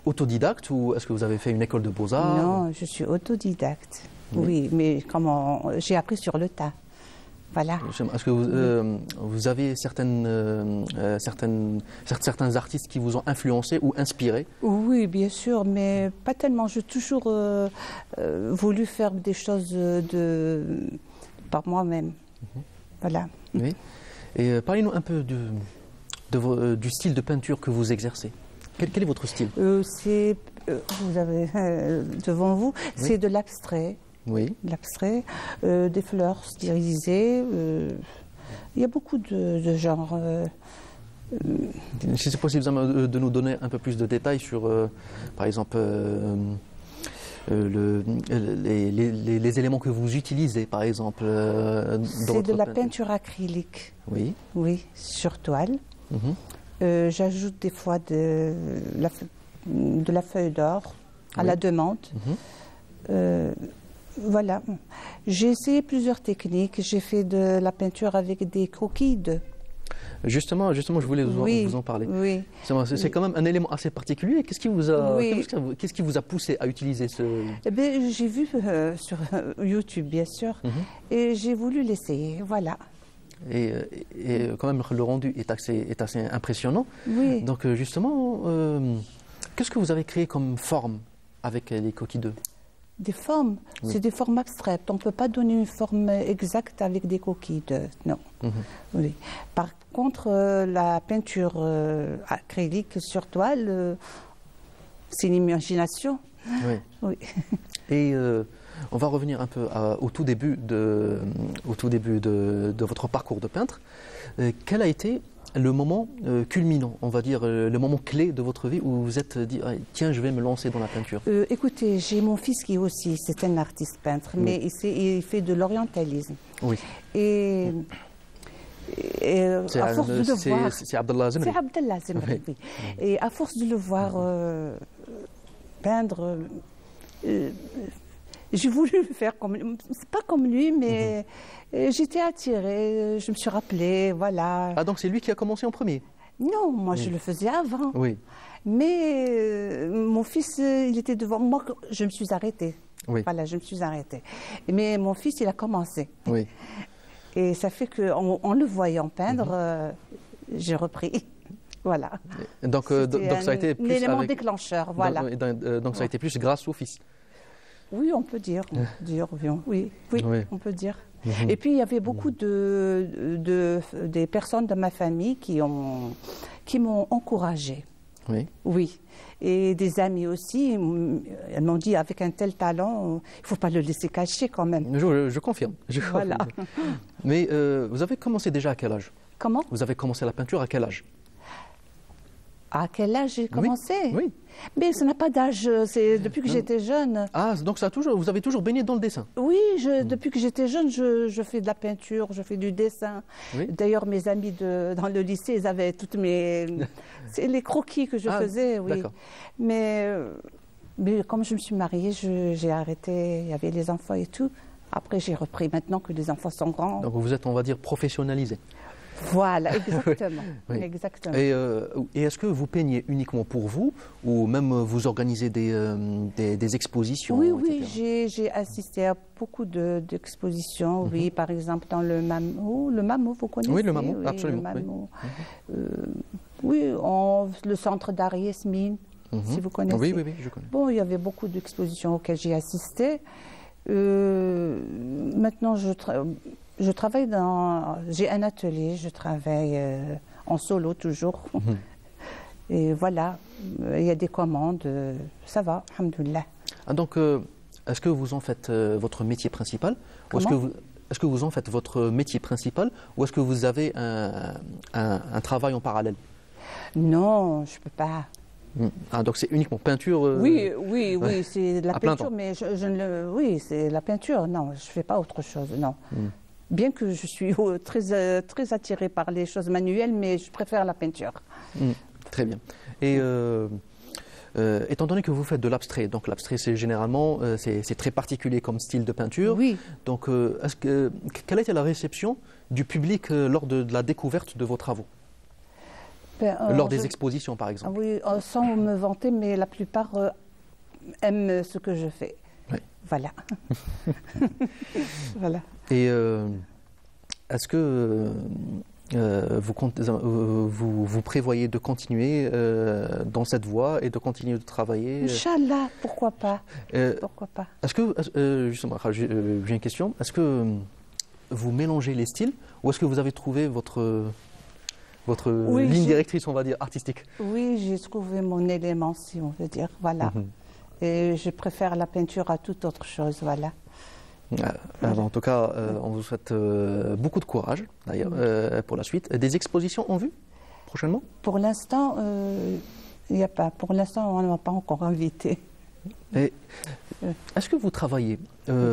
S1: autodidacte ou est-ce que vous avez fait une école de beaux-arts?
S14: Non, je suis autodidacte. Oui, mais j'ai appris sur le tas. Voilà.
S1: Est-ce que vous avez certains artistes qui vous ont influencé ou inspiré?
S14: Oui, bien sûr, mais pas tellement. J'ai toujours voulu faire des choses par moi-même. Voilà.
S1: Oui. Et parlez-nous un peu du style de peinture que vous exercez. Quel est votre style?
S14: Vous avez devant vous, oui. C'est de l'abstrait.
S1: Oui.
S14: L'abstrait, des fleurs stylisées. Il y a beaucoup de genres.
S1: Si c'est possible de nous donner un peu plus de détails sur, par exemple, les éléments que vous utilisez, par exemple.
S14: C'est de la peinture acrylique.
S1: Oui.
S14: Oui, sur toile. J'ajoute des fois de la feuille d'or à la demande. Voilà. J'ai essayé plusieurs techniques. J'ai fait de la peinture avec des croquis d'œufs.
S1: Justement, je voulais vous en parler.
S14: Oui.
S1: C'est quand même un élément assez particulier. Qu'est-ce qui vous a poussé à utiliser ce...
S14: Eh bien, j'ai vu sur YouTube, bien sûr, et j'ai voulu l'essayer. Voilà.
S1: Et quand même, le rendu est assez impressionnant.
S14: Oui.
S1: Donc, justement, qu'est-ce que vous avez créé comme forme avec les coquilles d'œufs?
S14: Des formes, c'est des formes abstraites. On ne peut pas donner une forme exacte avec des coquilles d'œufs, non. Oui. Par contre, la peinture acrylique sur toile, c'est une imagination.
S1: Oui. Et on va revenir un peu au tout début de votre parcours de peintre. Quel a été le moment culminant, on va dire, le moment clé de votre vie où vous vous êtes dit ah, tiens, je vais me lancer dans la peinture?
S14: Écoutez, j'ai mon fils qui aussi, c'est un artiste peintre, mais il fait de l'orientalisme.
S1: Oui.
S14: Et à force de le voir...
S1: C'est Abdallah Zemri.
S14: C'est Abdallah Zemri, oui. Et à force de le voir peindre, j'ai voulu faire comme lui. C'est pas comme lui, mais j'étais attirée, je me suis rappelée, voilà.
S1: Ah, donc c'est lui qui a commencé en premier?
S14: Non, moi je le faisais avant.
S1: Oui.
S14: Mais mon fils, il était devant moi, je me suis arrêtée.
S1: Oui.
S14: Voilà, je me suis arrêtée. Mais mon fils, il a commencé.
S1: Oui.
S14: Et ça fait qu'en le voyant peindre, j'ai repris. Voilà.
S1: Donc ça a été plus...
S14: Un élément déclencheur, voilà.
S1: Donc ça a été plus grâce au fils?
S14: Oui, on peut dire. Oui, on peut dire. Et puis, il y avait beaucoup des personnes de ma famille qui m'ont encouragée.
S1: Oui.
S14: Oui. Et des amis aussi. Elles m'ont dit, avec un tel talent, il ne faut pas le laisser cacher quand même.
S1: Je confirme.
S14: Voilà.
S1: Mais vous avez commencé déjà à quel âge?
S14: Comment?
S1: Vous avez commencé la peinture à quel âge?
S14: À quel âge j'ai commencé?
S1: Oui.
S14: Mais ça n'a pas d'âge, c'est depuis que j'étais jeune.
S1: Ah, donc vous avez toujours baigné dans le dessin?
S14: Oui, depuis que j'étais jeune, je fais de la peinture, je fais du dessin.
S1: Oui.
S14: D'ailleurs, mes amis dans le lycée, ils avaient toutes c'est les croquis que je faisais, oui.
S1: D'accord.
S14: Mais comme je me suis mariée, j'ai arrêté, il y avait les enfants et tout. Après, j'ai repris maintenant que les enfants sont grands.
S1: Donc vous êtes, on va dire, professionnalisé.
S14: Voilà, exactement.
S1: Oui.
S14: Exactement.
S1: Et est-ce que vous peignez uniquement pour vous ou même vous organisez des expositions?
S14: Oui, j'ai assisté à beaucoup d'expositions, oui, par exemple dans le MAMO, vous connaissez?
S1: Oui, le MAMO, absolument.
S14: Le MAMO. Le centre d'art Yasmine, si vous connaissez.
S1: Oui, je connais.
S14: Bon, il y avait beaucoup d'expositions auxquelles j'ai assisté. Maintenant, je travaille j'ai un atelier, je travaille en solo toujours. Et voilà, il y a des commandes, ça va, alhamdoulilah.
S1: Ah, donc, est-ce que vous en faites votre métier principal? Est-ce que vous en faites votre métier principal ou est-ce que vous avez un travail en parallèle?
S14: Non, je ne peux pas.
S1: Ah, donc c'est uniquement peinture?
S14: Oui, c'est de la peinture, mais oui, c'est la peinture, non, je ne fais pas autre chose, non. Bien que je suis très attirée par les choses manuelles, mais je préfère la peinture.
S1: Très bien. Et étant donné que vous faites de l'abstrait, donc l'abstrait c'est généralement c'est très particulier comme style de peinture.
S14: Oui.
S1: Donc quelle a été la réception du public lors de la découverte de vos travaux? Lors des expositions par exemple?
S14: Oui, sans me vanter, mais la plupart aiment ce que je fais.
S1: Oui.
S14: Voilà. Voilà.
S1: Et est-ce que vous prévoyez de continuer dans cette voie et de continuer de travailler?
S14: Inch'Allah, pourquoi pas? Pourquoi pas?
S1: Est-ce que, justement, j'ai une question, est-ce que vous mélangez les styles ou est-ce que vous avez trouvé votre ligne directrice, on va dire, artistique?
S14: Oui, j'ai trouvé mon élément, si on veut dire, voilà. Et je préfère la peinture à toute autre chose, voilà.
S1: En tout cas, on vous souhaite beaucoup de courage, d'ailleurs, pour la suite. Des expositions en vue, prochainement?
S14: Pour l'instant, il n'y a pas. Pour l'instant, on ne m'a pas encore invité.
S1: Est-ce que vous travaillez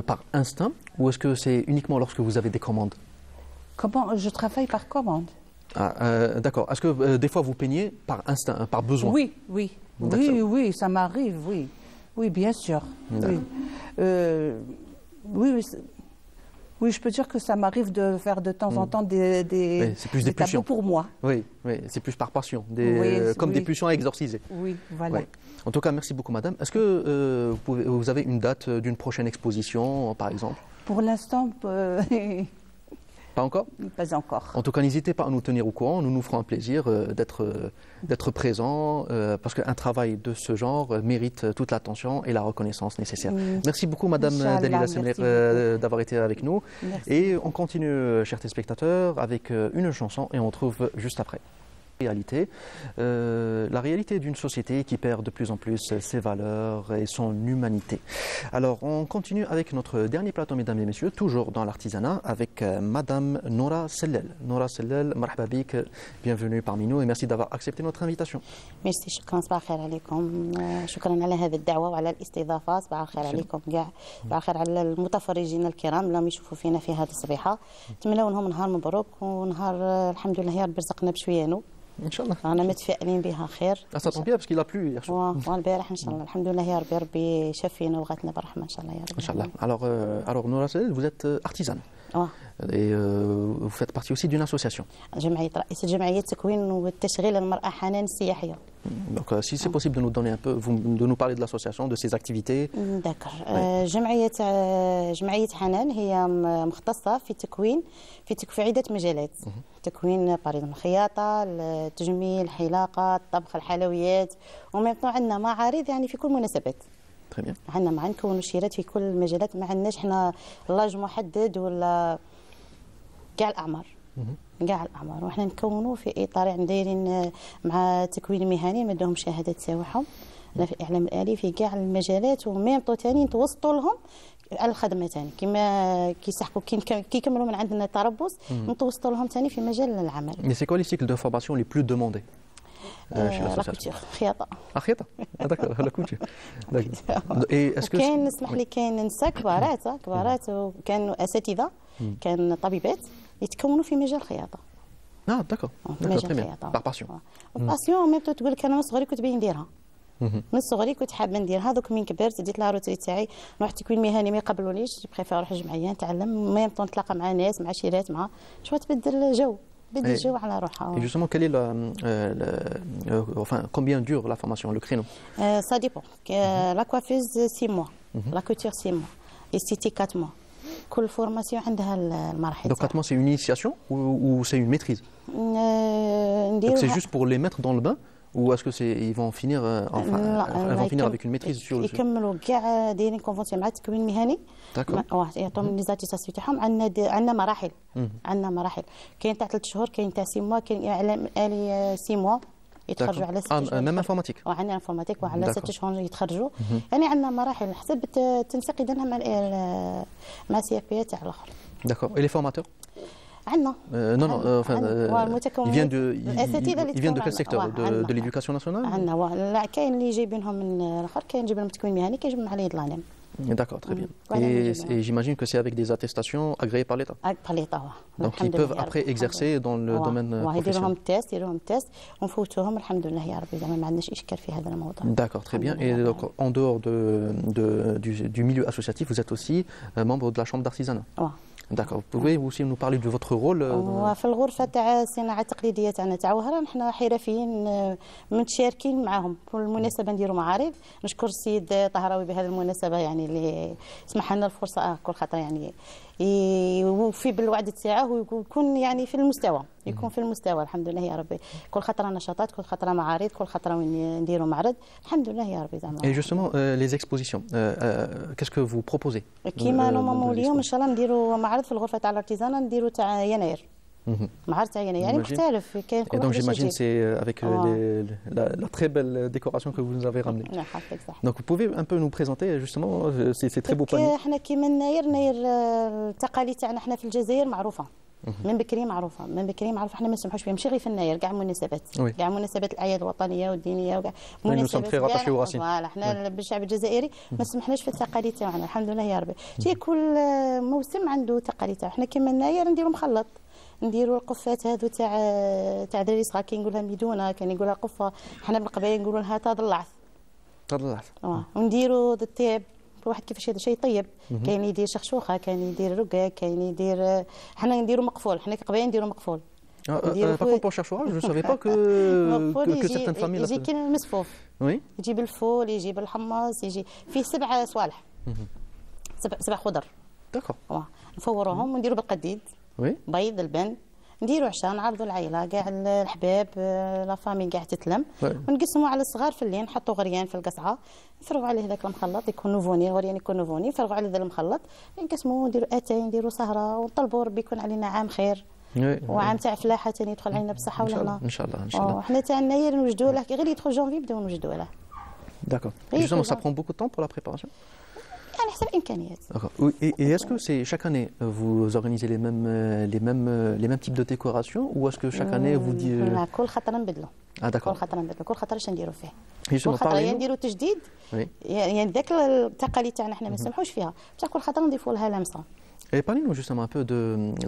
S1: par instinct ou est-ce que c'est uniquement lorsque vous avez des commandes?
S14: Comment? Je travaille par commande.
S1: D'accord. Est-ce que des fois vous peignez par instinct, par besoin?
S14: Oui, ça m'arrive, oui. Oui, bien sûr. Oui. Oui, oui, je peux dire que ça m'arrive de faire de temps en temps des tableaux pour moi.
S1: Oui, oui, c'est plus par passion, comme des pulsions à exorciser.
S14: Oui, voilà.
S1: Oui. En tout cas, merci beaucoup, madame. Est-ce que vous avez une date d'une prochaine exposition, par exemple?
S14: Pour l'instant,
S1: pas encore?
S14: Pas encore.
S1: En tout cas, n'hésitez pas à nous tenir au courant. Nous nous ferons un plaisir d'être présents parce qu'un travail de ce genre mérite toute l'attention et la reconnaissance nécessaire. Merci beaucoup, madame Dalila Semler, d'avoir été avec nous.
S14: Merci.
S1: Et on continue, chers téléspectateurs, avec une chanson et on retrouve juste après. La réalité d'une société qui perd de plus en plus ses valeurs et son humanité. Alors, on continue avec notre dernier plateau, mesdames et messieurs, toujours dans l'artisanat, avec madame Noura Sellel. Noura Sellel, marhaba bik, bienvenue parmi nous et merci d'avoir accepté notre invitation.
S15: ميرسي شكرا صباح الخير عليكم شكرا على هذه الدعوة وعلى الاستضافة صباح الخير عليكم كاع صباح الخير على المتفرجين الكرام اللي يشوفوا فينا في هذه الصبيحة نتمنوا لهم نهار مبروك ونهار الحمد لله يا رب رزقنا بشوية نو
S1: ان شاء الله
S15: انا متفائلين بها خير
S1: ça tombe bien parce qu'il a plu hier soir.
S15: والبارح ان شاء الله الحمد لله يا ربي يشفينا وغاتنا برحمه ان شاء الله يا رب
S1: ان شاء الله. Alors Noura Sellel, vous êtes artisane. Et vous faites partie aussi d'une association.
S15: جمعية رئيسة جمعية تكوين والتشغيل المرأة حنان السياحية.
S1: Donc si c'est possible de nous donner un peu, de nous parler de l'association, de ses activités.
S15: D'accord. جمعية حنان هي مختصة في عدة مجالات. تكوين بريد الخياطة، التجميل، الحلاقة، الطبخ، الحلويات، وميمطون عندنا معارض يعني في كل المناسبات.
S1: Très bien.
S15: عندنا نكونوا شيرات في كل المجالات، ما عندناش احنا لاج محدد ولا كاع الأعمار. كاع الأعمار وحنا نكونوا في إطار يعني دايرين مع تكوين مهني نمدوهم شهادات تاعهم في الإعلام الآلي في كاع المجالات وميمطو ثاني نتوسطوا لهم على الخدمه ثاني كما كيسحقوا كيكملوا من عندنا التربص نتوسطوا لهم ثاني في مجال العمل.
S1: Mais c'est quoi les cycles de formation les plus demandés chez l'association?
S15: خياطة.
S1: خياطة. D'accord, la couture. Et est-ce que
S15: كاين نسمح لي كاين نساء كبارات وكانوا اساتذه كان طبيبات يتكونوا في مجال الخياطة.
S1: d'accord. Très bien. Par passion.
S15: باسيون ميم تقول لك انا من صغري كنت باغي نديرها. من صغري كنت حابه نديرها دوك من كبرت ديت لا روتري تاعي نروح تكوين مهني ما يقبلونيش بريفير نروح الجمعيه نتعلم ميم طون نتلاقى مع ناس مع شيرات مع شو تبدل الجو بدل الجو على روحها.
S1: Et justement quel est enfin combien dure la formation, le créneau?
S15: Ça dépend. La coiffeuse 6 mois, la couture 6 mois, esthétique 4 mois. كل فورماسيون عندها المراحل.
S1: Donc 4 mois c'est une initiation ou c'est une maîtrise? Donc c'est juste pour les mettre dans le bain ou est-ce que ils vont finir avec une maîtrise sur
S15: يكملوا كاع دايرين كونفونسيون مع التكوين المهني.
S1: داكور.
S15: يعطوهم لي زاتيستاسيون تاعهم عندنا مراحل. عندنا مراحل كاين تاع 3 شهور كاين تاع 6 موا كاين اعلام آلي 6 موا يتخرجوا على 6 شهور.
S1: ميم انفورماتيك.
S15: وعندنا انفورماتيك وعلى 6 شهور يتخرجوا. يعني عندنا مراحل حسب التنسيق ديالنا مع سي اف بي تاع الاخر.
S1: D'accord. Et les formateurs?
S15: عندنا.
S1: Non, enfin, ils viennent de quel secteur? De l'éducation nationale?
S15: عندنا لا كاين اللي جايبينهم من الاخر كاين جايبينهم تكوين مهني كاين جايبينهم على يد العالم.
S1: D'accord, très bien. Et j'imagine que c'est avec des attestations agréées par l'État.
S15: Par l'État.
S1: Donc ils peuvent après exercer dans le domaine professionnel.
S15: يديروهم تيست ونفوتوهم الحمد لله يا ربي زعما ما عندناش اشكال في هذا الموضوع.
S1: D'accord, très bien. Et donc en dehors du milieu associatif, vous êtes aussi membre de la chambre d'artisanat. D'accord. Vous pouvez aussi nous parler de votre rôle?
S15: وفي الغرفة تاع الصناعة التقليدية تاعنا تاع وهران حنا حرفيين متشاركين معهم كل مناسبة نديروا معارض. نشكر السيد طهراوي بهذه المناسبة يعني اللي سمح لنا الفرصة كل خطرة يعني يوفي بالوعد تاعه ويكون يعني في المستوى يكون في المستوى الحمد لله يا ربي. كل خطرة نشاطات كل خطرة معارض كل خطرة نديروا معرض الحمد لله يا ربي زعما.
S1: Et justement les expositions qu'est-ce que vous proposez?
S15: كيما نورمالمون اليوم ان شاء الله نديروا معرض في الغرفة تاع الارتيزان نديروا تاع يناير. معرض تاع يناير يعني مختلف كاين كل.
S1: Et donc j'imagine c'est avec la très belle décoration que vous nous avez ramenée. Donc vous pouvez un peu nous présenter justement ces très beaux paniers.
S15: احنا كيما يناير التقاليد تاعنا احنا في الجزائر معروفة. من بكري معروفه احنا ما نسمحوش فيها ماشي غير في الناير كاع المناسبات كاع مناسبات الاعياد الوطنيه والدينيه وكاع
S1: مناسبات
S15: فوالا احنا بالشعب الجزائري ما سمحناش في التقاليد تاعنا الحمد لله يا ربي. كل موسم عنده تقاليد تاعو. احنا كيما الناير نديروا مخلط نديروا القفات هذو تاع دراري صغار كاين نقولها ميدونه كاين يقولها قفه. احنا بالقبايه نقولوا لها تاع ضلعث
S1: طلعت
S15: ونديروا الطياب واحد كيفاش هذا شيء طيب. كاين يدير شخشوخه، كاين يدير رقاق، كاين يدير حنا نديروا مقفول، حنا قبايل نديروا مقفول.
S1: Par contre, pour chercher, je ne savais pas que certaines familles
S15: يجي كاين مسفوف.
S1: Oui.
S15: يجيب الفول، يجيب الحمص، يجي فيه 7 صوالح. 7 خضر.
S1: D'accord.
S15: نفوروهم ونديروا بالقديد.
S1: Oui.
S15: بيض البن. نديروا عشاء، نعرضوا العائله كاع الحباب لا فامي كاع تتلم. ونقسموا على الصغار في الليل، نحطوا غريان في القصعه، نفرغوا عليه ذاك المخلط، يكون نوفوني، غريان يكون نوفوني، نفرغوا عليه ذاك المخلط، نقسموا نديروا اتاي، نديروا سهره، ونطلبوا ربي يكون علينا عام خير. وعام تاع فلاحه ثاني يدخل علينا بالصحه والهنا.
S1: ان شاء الله ان شاء الله.
S15: وحنا تاع الناير نوجدوا له، غير يدخل جونفي نبداو نوجدوا له.
S1: D'accord. Justement, ça prend beaucoup de temps pour la préparation.
S15: يعني حسب الامكانيات.
S1: Et est-ce que c'est chaque année vous organisez les mêmes types de décorations ou est-ce que chaque année vous dites
S15: لا كل خطره نبدلوا.
S1: d'accord.
S15: كل خطره نبدلوا، كل خطره اش نديروا فيه.
S1: كل
S15: خطره نديروا تجديد. يعني ذاك التقاليد تاعنا حنا ما نسمحوش فيها، بصح كل خطره نضيفوا لها لمسه.
S1: Et parlez-nous justement un peu de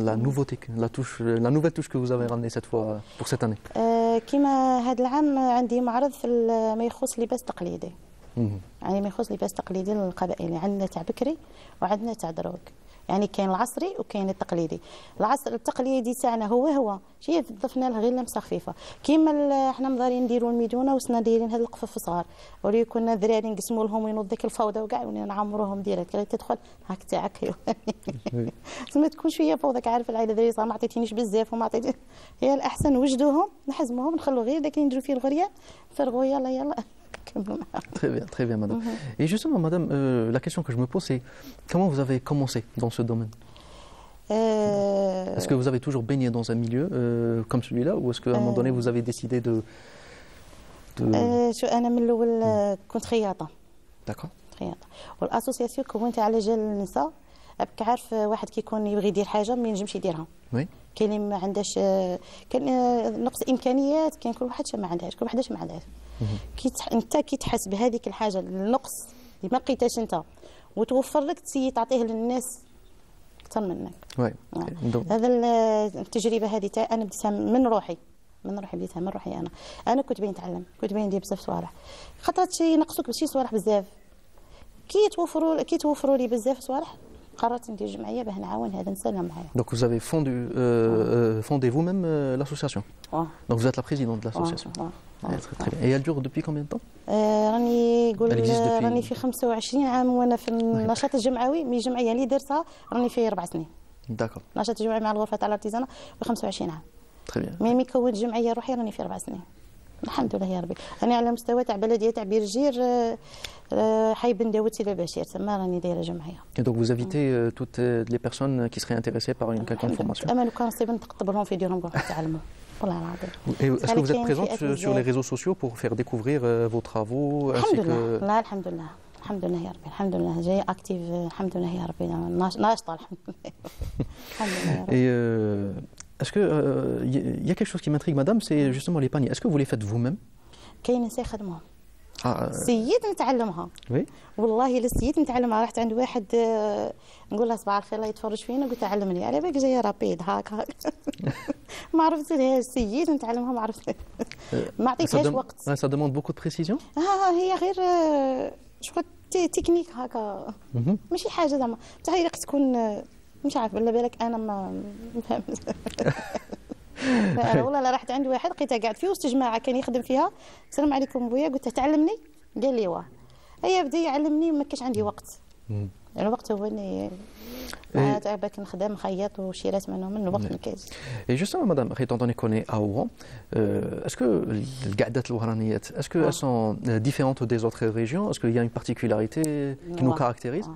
S1: la nouveauté, la nouvelle touche que vous avez ramenée cette fois pour cette année.
S15: كيما هذا العام عندي معرض في ما يخص لباس تقليدي. يعني ما يخص لباس تقليدي للقبائل، عندنا تاع بكري وعندنا تاع دروك. يعني كاين العصري وكاين التقليدي. العصر التقليدي تاعنا هو شي ضفنا له غير لمسه خفيفه، كيما احنا مضارين نديروا الميدونه وسنا دايرين هاد القفف صغار، ولي كنا دراري نقسموا لهم وينوض ديك الفوضى وكاع ونعمروهم ديريكت، غير تدخل هاك تاعك ما تكون شويه فوضى، عارف العائله دراري صغار ما عطيتينيش بزاف وما عطيتي، هي الاحسن نوجدوهم نحزموهم نخلوا غير داك اللي نديروا فيه الغريان فرغوا يلا.
S1: Très bien, madame. Et justement, madame, la question que je me pose, c'est comment vous avez commencé dans ce domaine? Est-ce que vous avez toujours baigné dans un milieu comme celui-là, ou est-ce qu'à un moment donné, vous avez décidé de...
S15: شو أنا من الأول كنت خياطة.
S1: D'accord.
S15: خياطة. والأسوسياسيون كونتها على جال النساء، أبقى عارف واحد كيكون يبغي يدير حاجة ما ينجمش يديرها.
S1: Oui.
S15: كاين اللي ما عندهاش، كاين نقص امكانيات، كاين كل واحد ما عندهاش، كل وحده ما عندهاش. انت كي تحس بهذيك الحاجه النقص اللي ما لقيتهاش انت وتوفر لك، تسيي تعطيه للناس اكثر منك. هذا التجربه هذه تاع انا بديتها من روحي بديتها من روحي. انا كنت باين نتعلم، كنت باين ندير بزاف صوالح، خاطرات شي ينقصوك بشي صوالح بزاف، كي توفروا لي بزاف صوالح قررت ندير جمعيه باه نعاون هذا نسلم معايا.
S1: Donc vous avez fondé vous-même l'association. Donc vous êtes la présidente de l'association. Très bien. Et elle dure depuis combien de temps?
S15: راني راني في 25 عام وانا في النشاط الجمعوي، من الجمعيه اللي درتها راني في 4 سنين.
S1: D'accord.
S15: نشاط الجمعوي مع الغرفه تاع الارتيزانه ب 25 عام.
S1: Très bien.
S15: مي كونت جمعيه روحيه راني في 4 سنين. الحمد لله يا ربي. انا على مستوى تاع بلديه تاع بيرجير حي بن داود سي بشير، تما راني دايره جمعيه.
S1: Et donc vous invitez toutes les personnes qui seraient intéressées par une quelconque formation.
S15: اما لو كان نصيب نتقطب لهم فيديوهم كاع يتعلموا والله العظيم.
S1: Est-ce que vous êtes présente sur les réseaux sociaux pour faire découvrir vos travaux ainsi que...
S15: لا الحمد لله الحمد لله يا ربي، الحمد لله جاي اكتيف، الحمد لله يا ربي، ناشطه الحمد لله. الحمد لله.
S1: Et est-ce que il y a quelque chose qui m'intrigue, madame, c'est justement les paniers. Est-ce que vous les faites vous-même?
S15: كاين ناس يخدموها. سيد نتعلمها.
S1: وي.
S15: والله الا السيد نتعلمها، رحت عند واحد نقول له صباح الخير الله يتفرج فينا، قلت علمني، على بالك جايه رابيد هاك ما عرفت لها السيد نتعلمها، ما عرفت ما عطيتهاش وقت.
S1: Ça demande beaucoup de précision.
S15: هي غير شغل تكنيك هكا، ماشي حاجه زعما بصح هي تكون مش عارف ولا بالك انا ما فهمت. انا والله لا رحت عند واحد لقيته قاعد في وسط جماعه كان يخدم فيها، السلام عليكم بويا، قلت له تعلمني، قال لي واه، هيا بدا يعلمني، ما كانش عندي وقت. الوقت هو اللي باك نخدم خياط وشيرات منهم، من الوقت ما كاينش.
S1: Et justement, madame, étant donné qu'on est à Oran, est-ce que les القعدات الوهرانيات, est-ce qu'elles sont différentes des autres régions? Est-ce qu'il y a une particularité qui nous caractérise?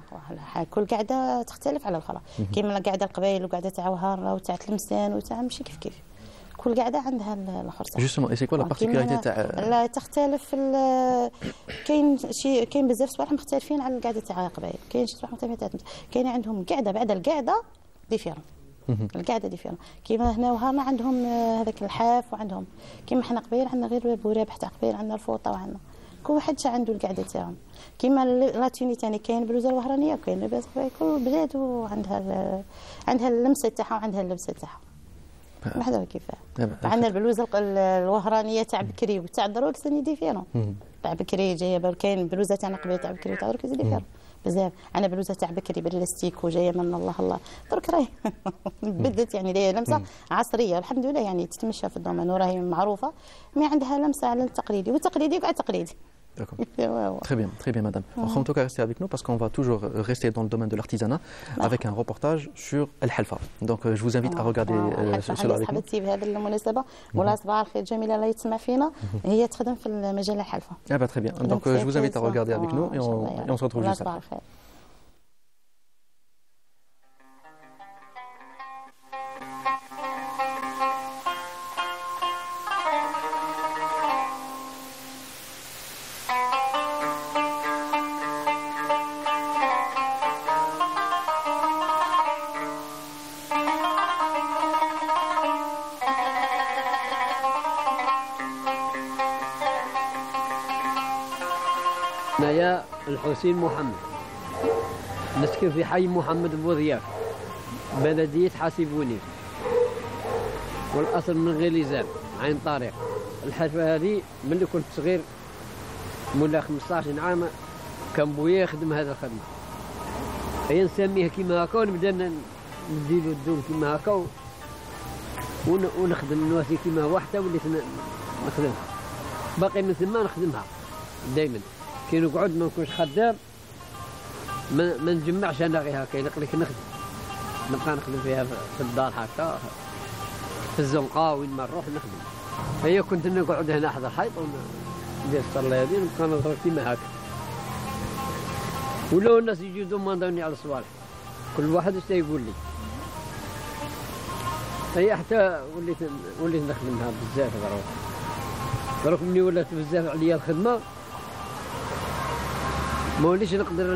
S15: كل قعده تختلف على الاخرى، كيما قعده القبائل وقعده تاع وهران وتاع تلمسان وتاع ماشي كيف كل قاعده عندها الاخر.
S1: Justement, et c'est quoi la particularité تاع؟
S15: لا تختلف، كاين بزاف صوالح مختلفين على القعده تاع القبائل، كاين شي صوالح مختلفين، كاين عندهم قعده بعد القعده ديفيرون، القعده ديفيرون، كيما هنا وهنا عندهم هذاك الحاف، وعندهم كيما حنا قبائل عندنا غير بورابح تاع قبائل، عندنا الفوطه، وعندنا كل واحد عنده القعده تاعهم. كيما لاتوني ثاني كاين البلوزه الوهرانيه، وكاين لباس قبائل، كل بلاد وعندها اللمسه تاعها وعندها اللبسه تاعها. ما حدا كيفاه. عندنا البلوزه الوهرانيه تاع بكري وتاع دروك ثاني ديفيرون. تاع بكري جايه كاين بلوزه تاعنا قبل تاع بكري تاع درك يزيد فيها بزاف. انا بلوزه تاع بكري باللاستيك وجايه من الله درك راهي بدت يعني ليها لمسه عصريه الحمد لله يعني تتمشى في الدومين وراهي معروفه مي عندها لمسه على التقليدي والتقليدي قاعد تقليدي.
S1: D'accord. Très bien, madame. En tout cas, restez avec nous parce qu'on va toujours rester dans le domaine de l'artisanat avec un reportage sur El Halfa. Donc, je vous invite à regarder cela avec nous.
S15: حبيبتي بهذه المناسبة ولا صباح الخير جميلة اللي يتسمع فينا هي تخدم في المجال الحلفة.
S1: Ah bah très bien. Donc, je vous invite à regarder avec nous et on se retrouve juste après.
S16: أنا الحسين محمد نسكن في حي محمد بوضياف بلدية حاسبوني والأصل من غليزان عين طريق. الحرفة هذه ملي كنت صغير مولا 15 عام كان بويا يخدم هذا الخدمة هي نسميها كيما هكا ونبدا نديرو الدوم كيما هكا ونخدم نواسي كيما هو حتى وليت نخدمها باقي من ثم نخدمها دائما كي نقعد ما نكونش خدام ما نجمعش انا غير هكا يليق لك نخدم نبقى نخدم فيها في الدار هكا في الزنقه وين ما نروح نخدم. هي كنت نقعد هنا حدا الحيط وندير الصلايدين ونبقى نضرب كيما هكا ولاو الناس يجيو يدوماندوني على الصوالح كل واحد اش يقول لي. هي حتى وليت نخدمها بزاف دروك ملي ولات بزاف عليا الخدمه ما وليش نقدر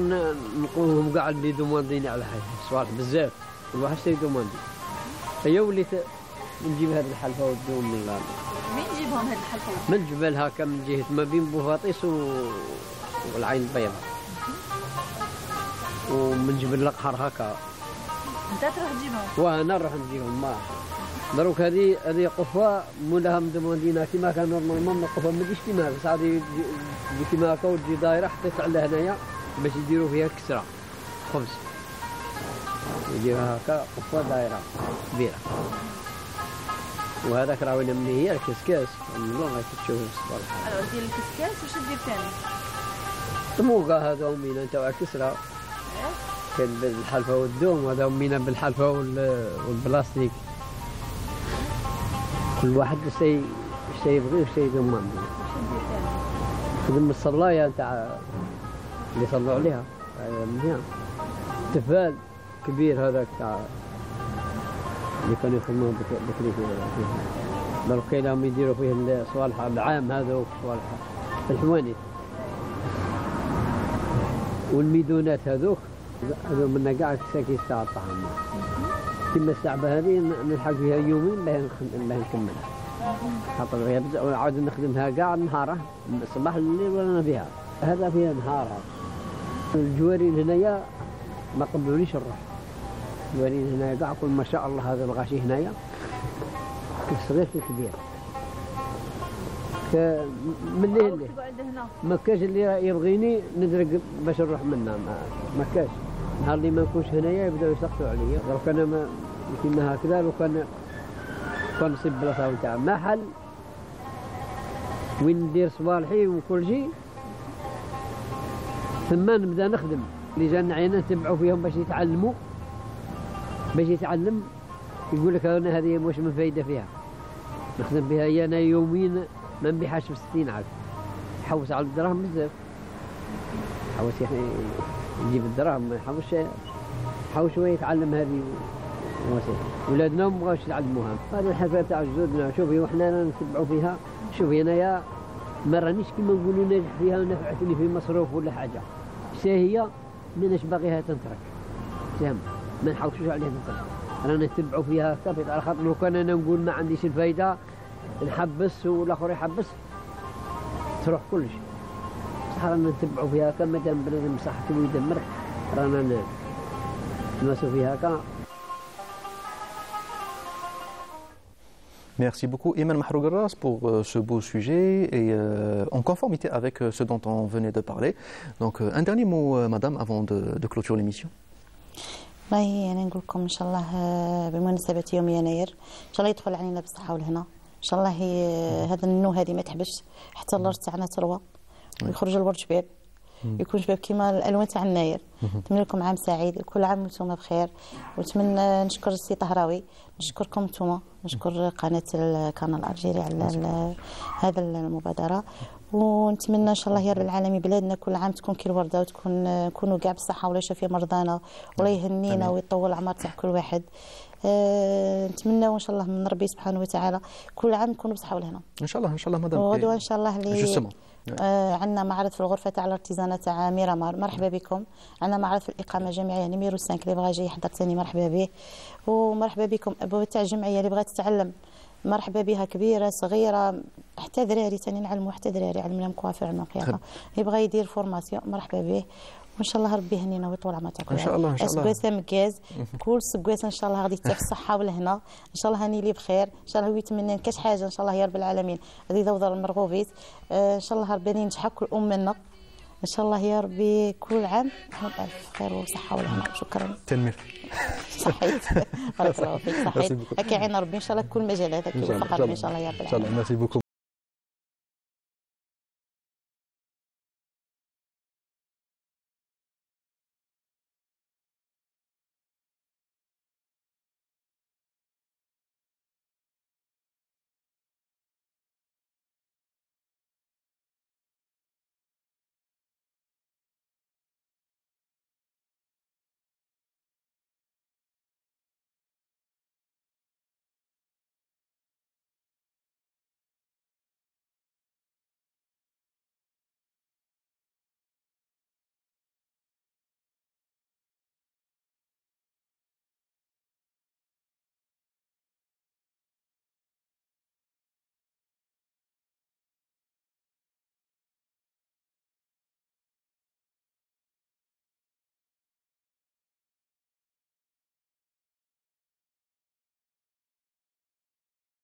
S16: نقولهم كاع اللي دومانديني على حاجه صوالح بزاف كل واحد يدوماندي. هي وليت نجيب هذه الحلفه والدوم من
S17: مين نجيبهم هذه الحلفه؟
S16: من جبل هكا من جهه ما بين بوفاطيس والعين البيضاء ومن جبل القحر هكا.
S17: انت تروح تجيبهم؟
S16: وانا نروح نجيبهم ما دروك هذه قفه مولاها مدوماندينا كيما كان نورمالمون القفه ما تجيش كيما هكا ساعات كيما هكا وتجي دايره حطيت على هنايا باش يديروا فيها كسره خبز يديروها هكا قفه دايره كبيره. وهذاك راه وين مني هي الكسكاس والله غادي تشوف الصباح.
S17: الو دير الكسكاس واش دير ثاني؟
S16: الموقع هذا أمينا تاع كسرة كان بالحلفة والدوم وهذا أمينا بالحلفة والبلاستيك كل واحد شيء يبغي وشيء يدوم خدم الصلاية تاع اللي صلوا عليها مزيان تفال كبير هذاك تاع اللي كانوا يخدموا بكري دروك كاين يديروا فيه الصوالح العام هذا صوالح الحوانيت والميدونات هذوك منا كاع كساكي تاع الطعام كيما السعبه هذه نلحق فيها يومين باهي نكملها خاطر عاد نخدمها كاع نهاره الصباح الليل ولا فيها هذا فيها نهارها. الجوارين هنايا ما قبلونيش نروح الجوارين هنايا كاع كل ما شاء الله هذا الغاشي هنايا الصغير في الكبير من الليل ما كاش اللي يبغيني ندرك باش نروح منها ما كاش نهار اللي ما نكونش هنايا يبداو يسقطوا عليا دروك انا ما كيما هكذا لو كان نصيب بلاصه نتاع محل وين ندير صوالحي وكل شيء ثم نبدا نخدم اللي جانا عينا نتبعوا فيهم باش يتعلموا باش يتعلم يقول لك انا هذه واش من فايده فيها نخدم بها انا يومين ما نبيعهاش ب60 عاد حوس على الدراهم بزاف حوس يجيب الدراهم ما حوس شويه يتعلم هذه ولادنا ما بغاوش يتعلموها. هذه الحرفه تاع جدودنا شوفي وحنا نتبعوا فيها شوفي انايا ما رانيش كيما نقولوا ناجح فيها ونفعتني في مصروف ولا حاجه هي ماناش باغيها تنترك فهم ما نحوسوش عليها تنترك رانا نتبعوا فيها هكا على خاطر لو كان انا نقول ما عنديش الفايده نحبس والاخر يحبس تروح كل شيء بصح رانا نتبعوا فيها هكا مادام بنادم صحته ويدمر رانا نمسوا فيها هكا.
S1: Merci beaucoup, Iman Mahrougaras, pour ce beau sujet et en conformité avec ce dont on venait de parler. Donc, un dernier mot, madame, avant de clôturer l'émission.
S15: والله أنا نقول لكم إن شاء الله بمناسبة يوم يناير إن شاء الله يدخل علينا بالصحة والهنا إن شاء الله هذا النو هذه ما تحبش حتى الأرض تاعنا تروى ويخرج الورد شباب يكون شباب كيما الألوان تاع الناير. نتمنى لكم عام سعيد كل عام وانتم بخير ونتمنى نشكر السي طهراوي نشكركم انتم نشكر قناة القناة الألجيري على هذا المبادرة ونتمنى ان شاء الله يا رب العالمين بلادنا كل عام تكون كي الورده نكونوا كاع بالصحه ولا يشفي مرضانا ولا يهنينا ويطول العمر تاع كل واحد. نتمنى ان شاء الله من ربي سبحانه وتعالى كل عام نكونوا بصحه والهنا
S1: ان شاء الله. ان شاء الله مدام.
S15: وغدوه ان شاء الله عندنا معرض في الغرفه تاع الارتيزانات تاع ميرامار. مرحبا بكم. عندنا معرض في الاقامه الجامعيه نيميرو 5 اللي بغى يجي يحضر ثاني مرحبا به. ومرحبا بكم ابواب تاع الجمعيه اللي بغات تتعلم مرحبا بها كبيره صغيره حتى دراري ثاني نعلموا حتى دراري علمنا مكوافير علمنا خياطه يبغى يدير فورماسيون مرحبا به وان شاء الله ربي يهنينا ويطول عمرك
S1: ان شاء الله. ان شاء الله
S15: سكويسه مكاز كل سكويسه ان شاء الله غادي في الصحه والهنا ان شاء الله هاني لي بخير ان شاء الله يتمنى كاش حاجه ان شاء الله يا رب العالمين غادي يدور المرغوبيت ان شاء الله ربي ينجح كل امنا ان شاء الله يا ربي كل عام احنا بالف خير وصحه والهنا. شكرا
S1: تنمير
S15: صحيت بارك الله فيك صحيت هكا عين ربي ان شاء الله كل مجالات هكا فقط ان شاء الله يا رب العالمين.
S1: ان شاء الله. ميرسي بوكو.